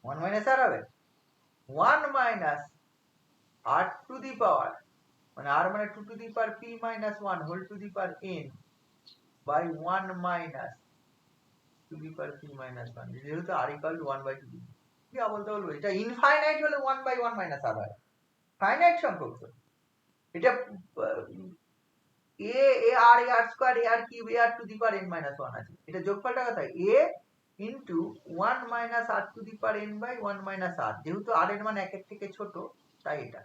1 minus r হবে 1 minus r to the power মানে r মানে 2 to the power p minus 1 whole to the power n by 1 minus to the power p minus 1 যেহেতু r equal to 1 by 2 কি বলতে বলবো এটা infinite হলে 1 by 1 minus r হয় finite সংখ্যক তো এটা a r square a r cube a r to the power n minus 1 আছে এটা যোগফলটা কত হয় a into 1 minus r to the power n by 1 minus r যেহেতু r এর মান 1 এর থেকে ছোট তাই এটা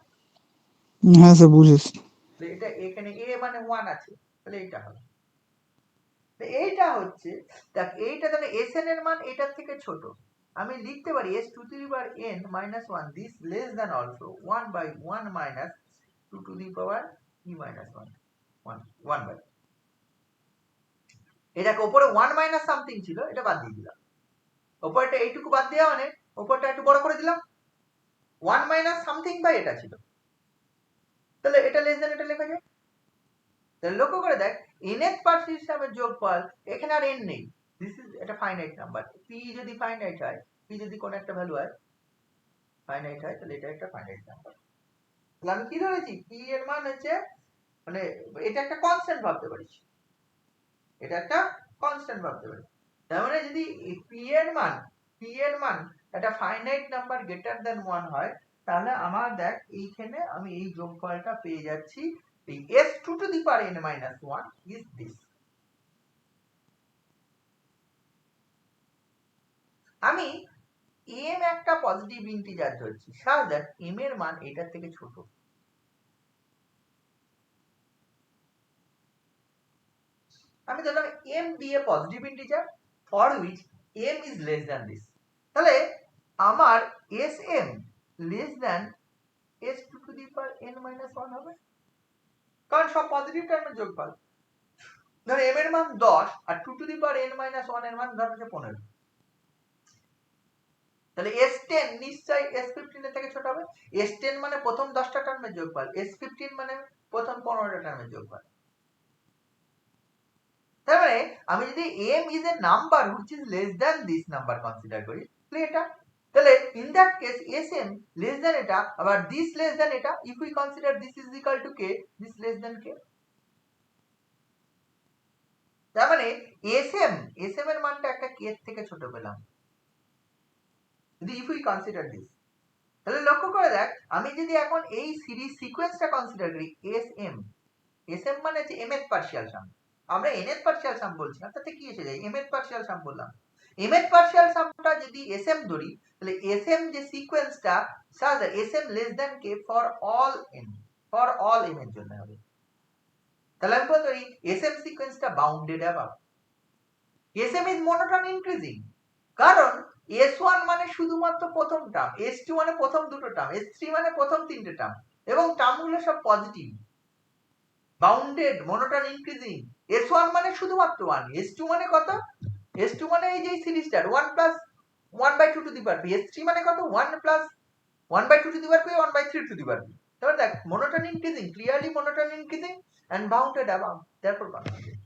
হ্যাঁ স্যার বুঝেছি এটা এখানে a মানে 1 আছে তাহলে এটা হবে তো এইটা হচ্ছে দেখ এইটা তাহলে sn এর মান এটার থেকে ছোট আমি লিখতে পারি s to the power n minus 1 this less than also 1 by 1 minus 2 to the power e minus 1 1 by এটাকে উপরে 1 minus something ছিল এটা বাদ দিয়ে দিলাম উপরটা এইটুকু বাদ দেওয়া মানে উপরটা একটু বড় করে দিলাম 1 minus something by এটা ছিল তাহলে এটা লেস দ্যান এটা লেখা যায় তাহলে লক্ষ্য করে দেখ nth পার্ট সিস্টেমের যোগফল এখানে আর n নেই দিস ইজ এটা ফাইনাইট নাম্বার p যদি ফাইনাইট হয় p যদি কোন একটা ভ্যালু হয় ফাইনাইট হয় তাহলে এটা একটা ফাইনাইট নাম্বার তাহলে আমি কি ধরেছি p এর মান হচ্ছে মানে এটা একটা কনস্ট্যান্ট ভাবতে পারিস এটা একটা কনস্ট্যান্ট ভাবতে পারিস তার মানে যদি p এর মান একটা ফাইনাইট নাম্বার গ্রেটার দ্যান 1 হয় তাহলে আমার দেখ এইখানে আমি এই যোগফলটা পেয়ে যাচ্ছি এই s2 to the power n minus 1 is this আমি m একটা পজিটিভ ইন্টিজার ধরছি such that m এর মান এটার থেকে ছোট আমি ধরলাম m be a positive integer for which m is less than this তাহলে আমার sm less than s2 to the power n minus 1 হবে কারণ সব পজিটিভ টার্মের যোগফল ধর m এর মান 10 আর 2 to the power n minus 1 এর মান ধর হচ্ছে 15 তাহলে s10 নিশ্চয়ই s15 এর থেকে ছোট হবে s10 মানে প্রথম 10টা টার্মের যোগফল s15 মানে প্রথম 15টা টার্মের যোগফল তার মানে আমি যদি m is a number which is less than this number consider করি তাহলে এটা তাহলে in that case sm less than এটা আবার this less than এটা if we consider this is equal to k this less than k তার মানে sm এর মানটা একটা k এর থেকে ছোট পেলাম যদি if we consider this তাহলে লক্ষ্য করে দেখ, আমি যদি এখন এই সিরিজ সিকোয়েন্সটা কনসিডার করি, এস এম মানে হচ্ছে mth পার্শিয়াল সাম, আমরা nth পার্শিয়াল সাম বলছি না, তাতে কি এসে যায়, mth পার্শিয়াল সাম বললাম। mth পার্শিয়াল সামটা যদি sm ধরি, তাহলে sm যে সিকোয়েন্সটা সাজ sm less than k for all m এর জন্য হবে। তাহলে আমি বলতে পারি sm সিকোয়েন্সটা bounded above. sm is monotone increasing, কারণ S1 মানে শুধুমাত্র প্রথম টার্ম, S2 মানে প্রথম দুটো টার্ম, S3 মানে প্রথম তিনটে টার্ম, এবং টার্মগুলো সব positive, bounded, monotone increasing. S1 মানে শুধুমাত্র 1, S2 মানে কত, S2 মানে এই যে সিরিজটা 1 plus 1/2 to the power p, S3 মানে কত 1 plus 1/2 to the power p, 1/3 two the power p। তাহলে দেখ monotone increasing, clearly monotone increasing and bounded above, therefore convergent।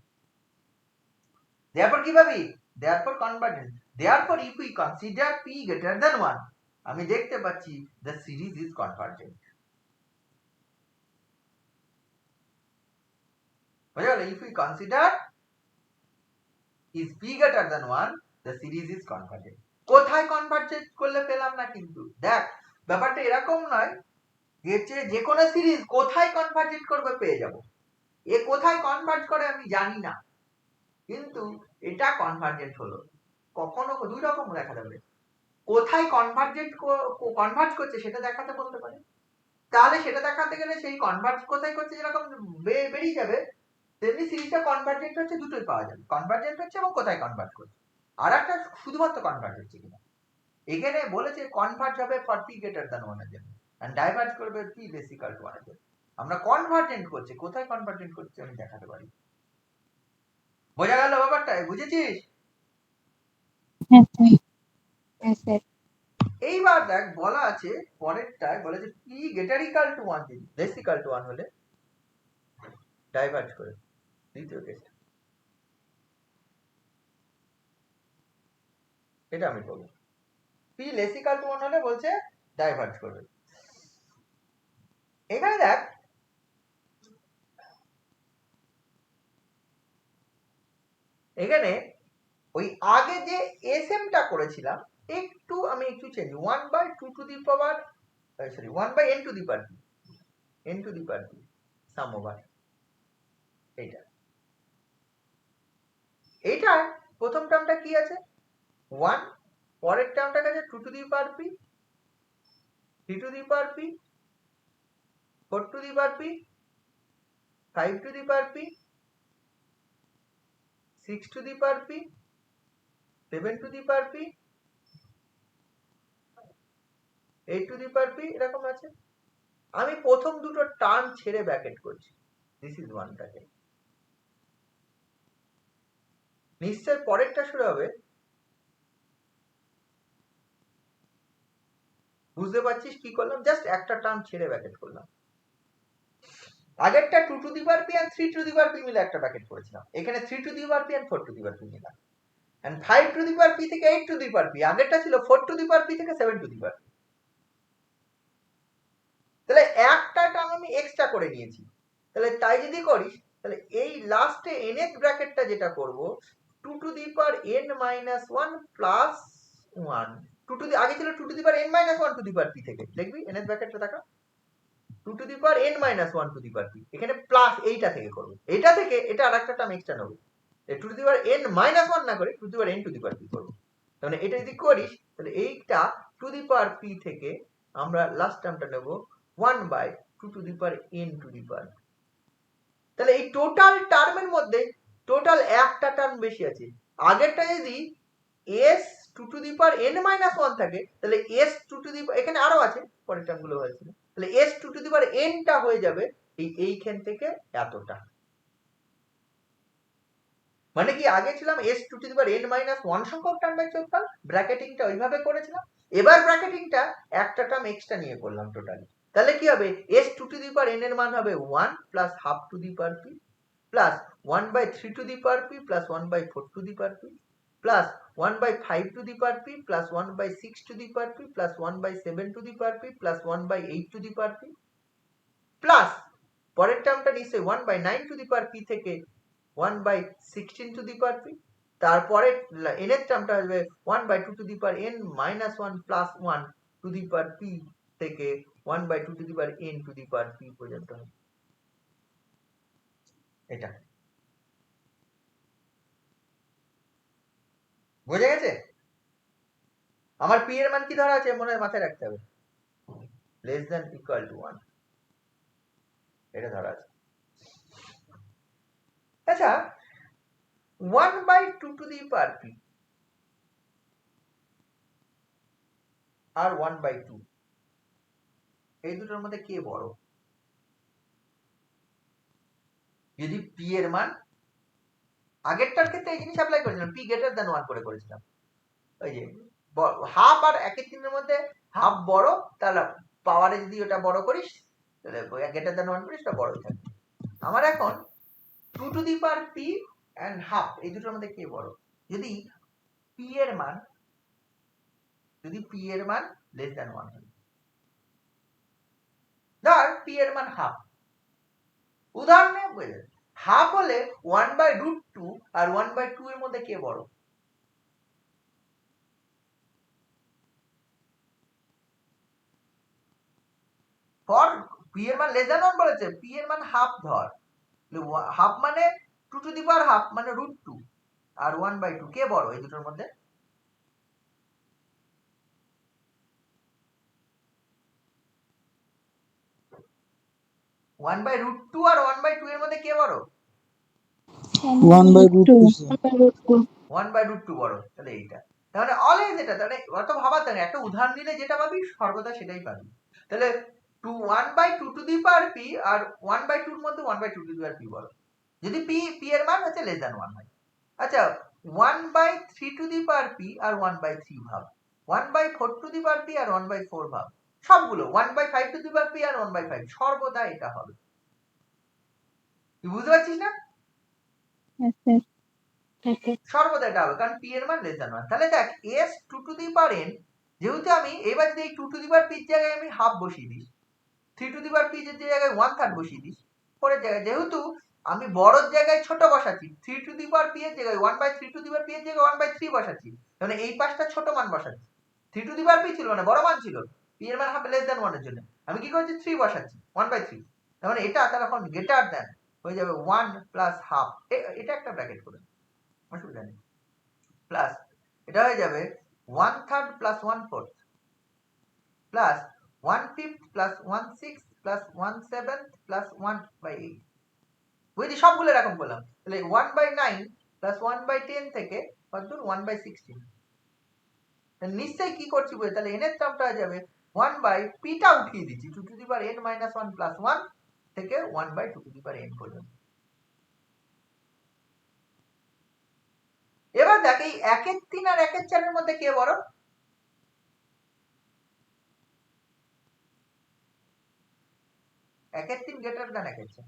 therefore কি পাবি, therefore convergent। therefore if we consider p greater than 1, আমি দেখতে পাচ্ছি the series is convergent। বুঝা গেল? if we consider is p greater than 1, the series is convergent। কোথায় convergent করলে পেলাম না কিন্তু, দেখ ব্যাপারটা এরকম নয় যে কোনো সিরিজ কোথায় কনভার্জেন্ট করবে পেয়ে যাব, এ কোথায় কনভার্জ করে আমি জানি না, কিন্তু এটা কনভার্জেন্ট হলো। কখনো দুই রকম দেখা যাবে, কোথায় কনভার্জ করছে সেটা দেখাতে বলতে পারে, তাহলে সেটা দেখাতে গেলে সেই কনভার্জ কোথায় করছে যেরকম বেরিয়ে যাবে, তেমনি সিরিজটা কনভার্জেন্ট হচ্ছে দুটোই পাওয়া যাবে, কনভার্জেন্ট হচ্ছে এবং কোথায় কনভার্জ করছে, আর একটা শুধুমাত্র কনভার্জ হচ্ছে কিনা। এখানে বলেছে কনভার্জ হবে ফর পি গ্রেটার দ্যান 1 এর জন্য, এন্ড ডাইভার্জ করবে পি লেস ইকুয়াল টু 1 এর জন্য। আমরা কনভার্জেন্ট করছে, কোথায় কনভার্জেন্ট করছে আমি দেখাতে পারি। বোঝা গেল ব্যাপারটা, বুঝেছিস? হ্যাঁ স্যার, হ্যাঁ স্যার। এইবার দেখ বলা আছে পরেরটায়, বলে যে পি গ্রেটার ইকুয়াল টু 1 যদি লেস ইকুয়াল টু 1 হলে ডাইভার্জ করে। দ্বিতীয় কেস এটা আমি বলবো, পি লেস ইকুয়াল টু 1 হলে বলছে ডাইভার্জ করবে। এখানে দেখ এখানে ওই আগে যে এসএমটা করেছিলাম আমি একটু change, 1/2 to the power sorry 1/n two the power n to the power some over এইটা প্রথম টার্মটা কি আছে 1, পরের টার্মটা আছে 2 to the power p, 3 to the power p, 4 to the power p, 5 to the power p, 6 two the power p, 7 two the power p, 8 two the power p, এরকম আছে। আমি প্রথম দুটো টার্ম ছেড়ে ব্র্যাকেট করছি, দিস ইজ ওয়ানটাকে, নিশ্চয় পরেরটা শুরু হবে, বুঝতে পারছিস কি করলাম, জাস্ট একটা টার্ম ছেড়ে ব্র্যাকেট করলাম। আগেরটা 2 to the power p and 3 to the power p মিলে একটা ব্র্যাকেট করেছিলাম, এখানে 3 to the power p and 4 to the power p মিলা, and 5 to the power p থেকে 8 টু দি পাওয়ার p, আগেরটা ছিল 4 টু দি পাওয়ার p থেকে 7 two the power p। তাহলে একটা টার্ম আমি এক্সট্রা করে নিয়েছি, তাহলে তাই যদি করিস তাহলে এই লাস্টে nth ব্র্যাকেটটা যেটা করব 2 to the power n minus 1 plus 1, 2 to দি আগে ছিল 2 to the power n minus 1 to the power p থেকে, দেখবি nth ব্র্যাকেটটা দেখা 2 to the power n minus 1 to the power p, এখানে প্লাস এইটা থেকে করব, এটা থেকে এটা আরেকটা টার্ম এক্সট্রা নেব, 2 to the power n minus 1 না করে 2 to the power n to the power p করব। তাহলে এটা যদি করিস তাহলে এইটা টু দি পাওয়ার p থেকে আমরা লাস্ট টার্মটা নেব 1/2 to the power n to the power. তাহলে এই টোটাল টার্মের মধ্যে টোটাল একটা টার্ম বেশি আছে, আগেরটা যদি s 2 to the power n minus 1 থাকে তাহলে s 2 টু দি, এখানে আরো আছে পরের টার্মগুলো হয়েছে, তাহলে s 2 to the power n টা হয়ে যাবে এইখান থেকে এতটা, মানে কি আগে ছিলাম s 2 to the power n minus 1 সংখ্যক টার্মের যোগফল, ব্র্যাকেটিংটা ওইভাবে করেছিলাম, এবার ব্র্যাকেটিংটা একটা টার্ম এক্সট্রা নিয়ে করলাম টোটালি, তাহলে কি হবে s 2 to the power n এর মান হবে 1 plus half to the power p plus 1/3 two the power p plus 1/4 to the power p plus 1/5 two the power p plus 1/6 two the power p plus 1/7 two the power p plus 1/8 to the power p plus পরের টার্মটা নিশ্চয়ই 1/9 two the power p থেকে 1/16 two the power p, তারপরে n এর টার্মটা আসবে 1/2 to the power n minus 1 plus 1 to the power p থেকে 1/2 to the power n to the power p পর্যন্ত হবে। এটা বোঝা গেছে? আমার p এর মান কি ধরা আছে মনে মাথায় রাখতে হবে, লেস দ্যান ইকুয়াল টু 1, এটা ধরা আছে। আচ্ছা 1/2 টু দি পাওয়ার p আর 1/2 এই দুটোর মধ্যে কে বড়? যদি p এর মান, আগেরটার ক্ষেত্রে এই জিনিস অ্যাপ্লাই করেছিলাম, p গ্রেটার দ্যান 1 করে করেছিলাম, ওই যে হাফ আর 1/3 মধ্যে হাফ বড়, তাহলে পাওয়ারে যদি ওটা বড় করিস তাহলে গ্রেটার দ্যান 1 করিস, ওটা বড়ই থাকবে। আমার এখন 2 to the power p and half এই দুটোর মধ্যে কে বড়? যদি p এর মান লেস দ্যান 1 হয়, ধর p এর মান হাফ, উদাহরণে বুঝে হাফ হলে 1/√2 আর 1/2 এর মধ্যে কে বড়? ফর p এর মান লেস দ্যান 1 বলেছে, p এর মান হাফ ধর, হাফ মানে 2 টু দি পাওয়ার হাফ মানে √2 আর 1/2 কে বড় এই দুটোর মধ্যে? ওয়ান বাই রুট টু আর 1/2 এর মধ্যে কে বড়? 1/√2 1/√2 বড়, তাহলে এইটা, তাহলে অলওয়েজ এটা, তাহলে অত ভাবার দরকার নেই, একটা উদাহরণ দিলে যেটা পাবি সর্বদা সেটাই পাবি। তাহলে 1/2 টু দি পাওয়ার p আর 1/2 এর মধ্যে 1/2 টু দি পাওয়ার p বড়, যদি p এর মান হচ্ছে লেস দ্যান 1 হয়। আচ্ছা 1/3 টু দি পাওয়ার p আর 1/3 ভাব, 1/4 টু দি পাওয়ার p আর 1/4 ভাব, সবগুলো 1/5 টু দি পাওয়ার p আর 1/5, সর্বদা এটা হবে। তুই বুঝতে পারছিস না? সর্বদা এটা হবে, কারণ p এর মান লেস দ্যান 1। তাহলে দেখ s 2 to the power n, যেহেতু আমি এবার যদি এই 2 টু দি পাওয়ার p এর জায়গায় আমি হাফ বসিয়ে দিই, 3 টু দি পাওয়ার p এর জায়গায় 1/3 বসিয়ে দিই, পরের জায়গায় যেহেতু আমি বড়র জায়গায় ছোট বসাচ্ছি, 3 টু দি পাওয়ার p এর জায়গায় 1/3 টু দি পাওয়ার p এর জায়গায় 1/3 বসাচ্ছি, মানে এই পাশটা ছোট মান বসাচ্ছি, 3 টু দি পাওয়ার p ছিল না, বড় মান ছিল, p এর মান হাফ লেস দ্যান 1 এর জন্য আমি কি করছি 3 বসাচ্ছি, 1/3, তার মানে এটা তাহলে এখন গ্রেটার দ্যান হয়ে যাবে 1 প্লাস হাফ, এটা একটা ব্র্যাকেট করে, অসুবিধা নেই, প্লাস এটা হয়ে যাবে 1/3 plus 1/4 plus 1/5 plus 1/6 plus 1/7 plus 1/8, বুঝলি সবগুলো এরকম করলাম, তাহলে 1/9 প্লাস 1/10 থেকে কতদূর 1/16, নিশ্চয়ই কি করছি বুঝে, তাহলে n এর টার্মটা হয়ে যাবে 1/p টা উঠিয়ে দিচ্ছি 2 to the power n minus 1 plus 1 থেকে 1/2 টু দি পাওয়ার n পর্যন্ত। এবার দেখ এই 1/3 আর 1/4 এর মধ্যে কে বড়? 1/3 গ্রেটার দ্যান 1/4,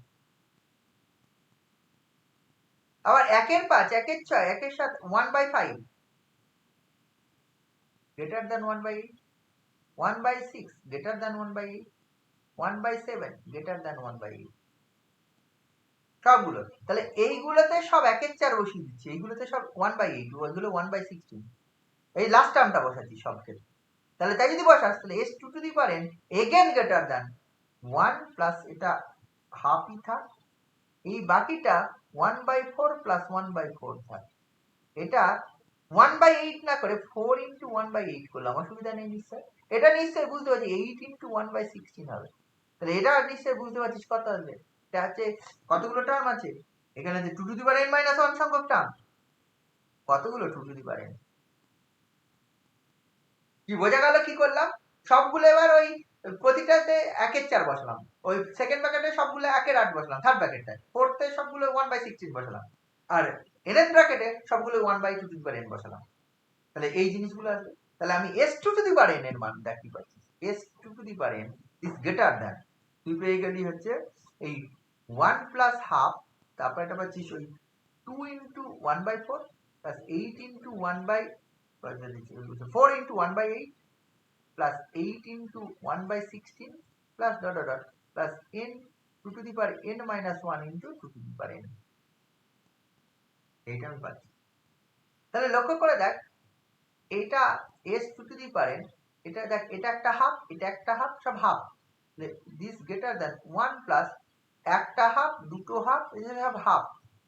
আবার 1/5 1/6 1/7 1/5 greater than 1/8, 1/6 greater than 1/8, 1/7 greater than 1/8, সবগুলো, তাহলে এইগুলোতে সব 1/4 বসিয়ে দিচ্ছি, এইগুলোতে সব 1/8, ওইগুলো 1/16, এই লাস্ট টার্মটা বসাচ্ছি সব ক্ষেত্রে, তাহলে তাই যদি বসাস তাহলে s 2 to the power n again greater than 1 plus এটা হাফই থাক, এই বাকিটা 1/4 প্লাস 1/4 থাক, এটা 1/8 না করে 4 ইন্টু 1/8 করলাম, অসুবিধা নেই নিশ্চয়, এটা নিশ্চয় বুঝতে পারছি 8 ইন্টু 1/16 হবে, তাহলে এটা নিশ্চয় বুঝতে পারছিস কত আসবে, এটা আছে কতগুলো টার্ম আছে এখানে, যে 2 to the power n minus 1 সংখ্যক টার্ম, কতগুলো 2 টু দি পাওয়ার n, কি বোঝা গেল কি করলাম? সবগুলো এবার ওই প্রতিটাতে 1/4 বসালাম, ওই সেকেন্ড ব্র্যাকেটে সবগুলো 1/8 বসালাম, থার্ড ব্র্যাকেটে ফোর্থে সবগুলো 1/16 বসালাম, আর nth ব্র্যাকেটে সবগুলো 1/2 টু দি পাওয়ার n বসালাম, তাহলে এই জিনিসগুলো আসবে, তাহলে আমি s2 to the power n এর মান দেখতে পাচ্ছি, s2 to the power n is greater than, তুই পেয়ে গেলি হচ্ছে এই 1 প্লাস হাফ, তারপর এটা পাচ্ছিস ওই 2 into 1/4 plus 8 into 4 into 1/8 plus 8 into 1/16 plus dot dot dot plus n 2 to the power n minus 1 into 2 to the power n, এইটা আমি পাচ্ছি। তাহলে লক্ষ্য করে দেখ, এটা s2 to the power n এটা দেখ, এটা একটা হাফ, এটা একটা হাফ, সব half. This greater than 1 plus একটা হাফ, দুটো হাফ, এই যে half,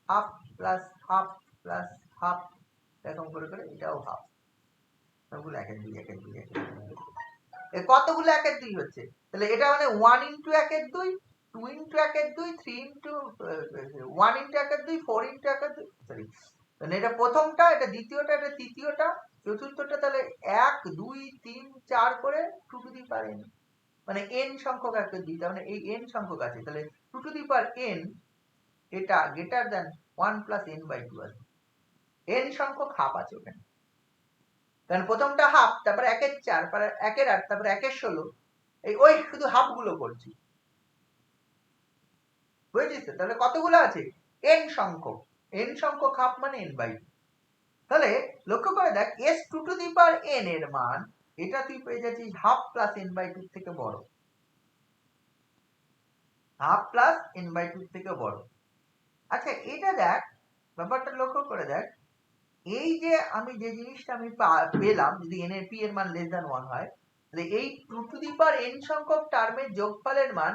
half plus half plus half, এরকম করে করে এটাও হাফ। সবগুলো একের দুই, একের দুই, একের দুই। কতগুলো একের দুই হচ্ছে? তাহলে এটা মানে 1 ইন্টু একের দুই, 2 ইন্টু একের দুই, 3 ইন্টু 1 ইন্টু একের দুই, 4 ইন্টু একের দুই, সরি, মানে এটা প্রথমটা, এটা দ্বিতীয়টা, এটা তৃতীয়টা, চতুর্থটা, তাহলে 1 2 3 4 করে 2 টু দি পাওয়ার n, মানে n সংখ্যক একের দুই, তার মানে এই n সংখ্যক আছে, তাহলে 2 টু দি পাওয়ার n এটা greater than 1 plus n by 2 আছে। n সংখ্যক হাফ আছে ওখানে, কারণ প্রথমটা হাফ, তারপরে 1 এর 4, তারপরে 1 এর 8, তারপরে 1 এর 16, এই ওই শুধু হাফ গুলো করছি, বুঝেছিস? তাহলে কতগুলো আছে? n সংখ্যক, n সংখ্যক হাফ মানে n বাই 2। তাহলে লক্ষ্য করে দেখ, s 2 to the power n এর মান, এটা তুই পেয়ে যাচ্ছিস হাফ প্লাস n বাই 2 থেকে বড়, হাফ প্লাস n বাই 2 থেকে বড়। আচ্ছা এটা দেখ, ব্যাপারটা লক্ষ্য করে দেখ, এই যে আমি যে জিনিসটা আমি পেলাম, যদি n এর p এর মান লেস দ্যান 1 হয়, তাহলে এই 2 টু দি পাওয়ার n সংখ্যক টার্মের যোগফলের মান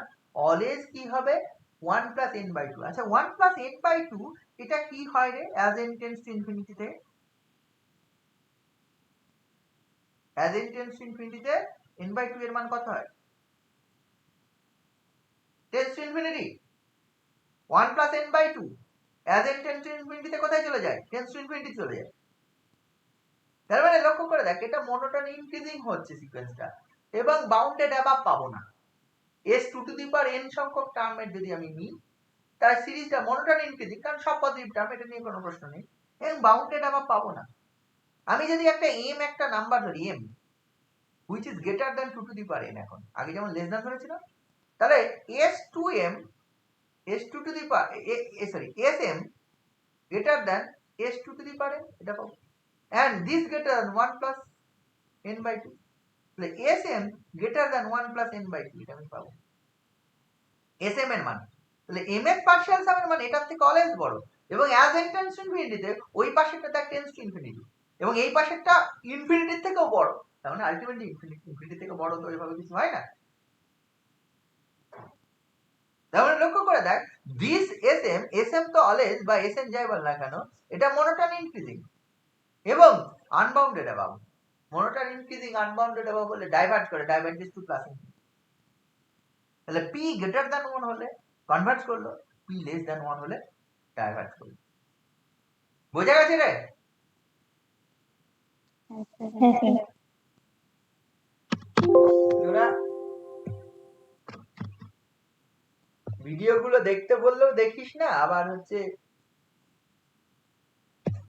অলওয়েজ কি হবে? 1 প্লাস n বাই 2। আচ্ছা 1 প্লাস n বাই 2 এটা কি হয় রে as n tends to infinity তে? As n tends to infinity তে n বাই 2 এর মান কত হয়? Tends to infinity. 1 plus n by 2 as n tends to infinity তে কোথায় চলে যায়? টেন্ডস টু ইনফিনিটি চলে যায়। তার মানে লক্ষ্য করে দেখ, এটা মোনোটোন ইনক্রিজিং হচ্ছে সিকোয়েন্সটা, এবং বাউন্ডেড অ্যাবাভ পাবো না। s 2 to the power n সংখ্যক টার্মের যদি আমি নিই, তার সিরিজটা মোনোটোন ইনক্রিজিং, কারণ সব পজিটিভ টার্ম, এটা নিয়ে কোনো প্রশ্ন নেই, এবং বাউন্ডেড অ্যাবাভ পাবো না। আমি যদি একটা m একটা নাম্বার ধরি, m which is greater than 2 to the power n, এখন আগে যেমন লেস দ্যান ধরেছিলাম, তাহলে s2m, s2 to the power sorry sm greater than s2 to the power n, এটা পাবো। and this greater than 1 plus n by 2, তাহলে sm greater than 1 plus n by 2, এটা আমি পাবো sm এর মান। তাহলে m এর পার্শিয়াল সাম এর মান এটার থেকে অলওয়েজ বড়, এবং as n tends to infinity তে ওই পাশেরটা দেখ টেন্ডস টু ইনফিনিটি, এবং এই পাশেরটা ইনফিনিটির থেকেও বড়, তার মানে আলটিমেটলি ইনফিনিটি থেকে বড় তো এইভাবে কিছু হয় না। তাহলে লক্ষ্য করে দেখ, দিস sm তো অলওয়েজ, বা sm যাই বল না কেন, এটা মোনোটোন ইনক্রিজিং এবং unbounded above. Monotone increasing unbounded above বলে ডাইভার্জ করে, ডাইভার্জেস টু প্লাস ইনফিনিটি। তাহলে p গ্রেটার দ্যান 1 হলে কনভার্জ করলো, p লেস দ্যান 1 হলে ডাইভার্জ করলো। বোঝা গেছে রে? হ্যাঁ স্যার। তোরা ভিডিওগুলো দেখতে বললেও দেখিস না, আবার হচ্ছে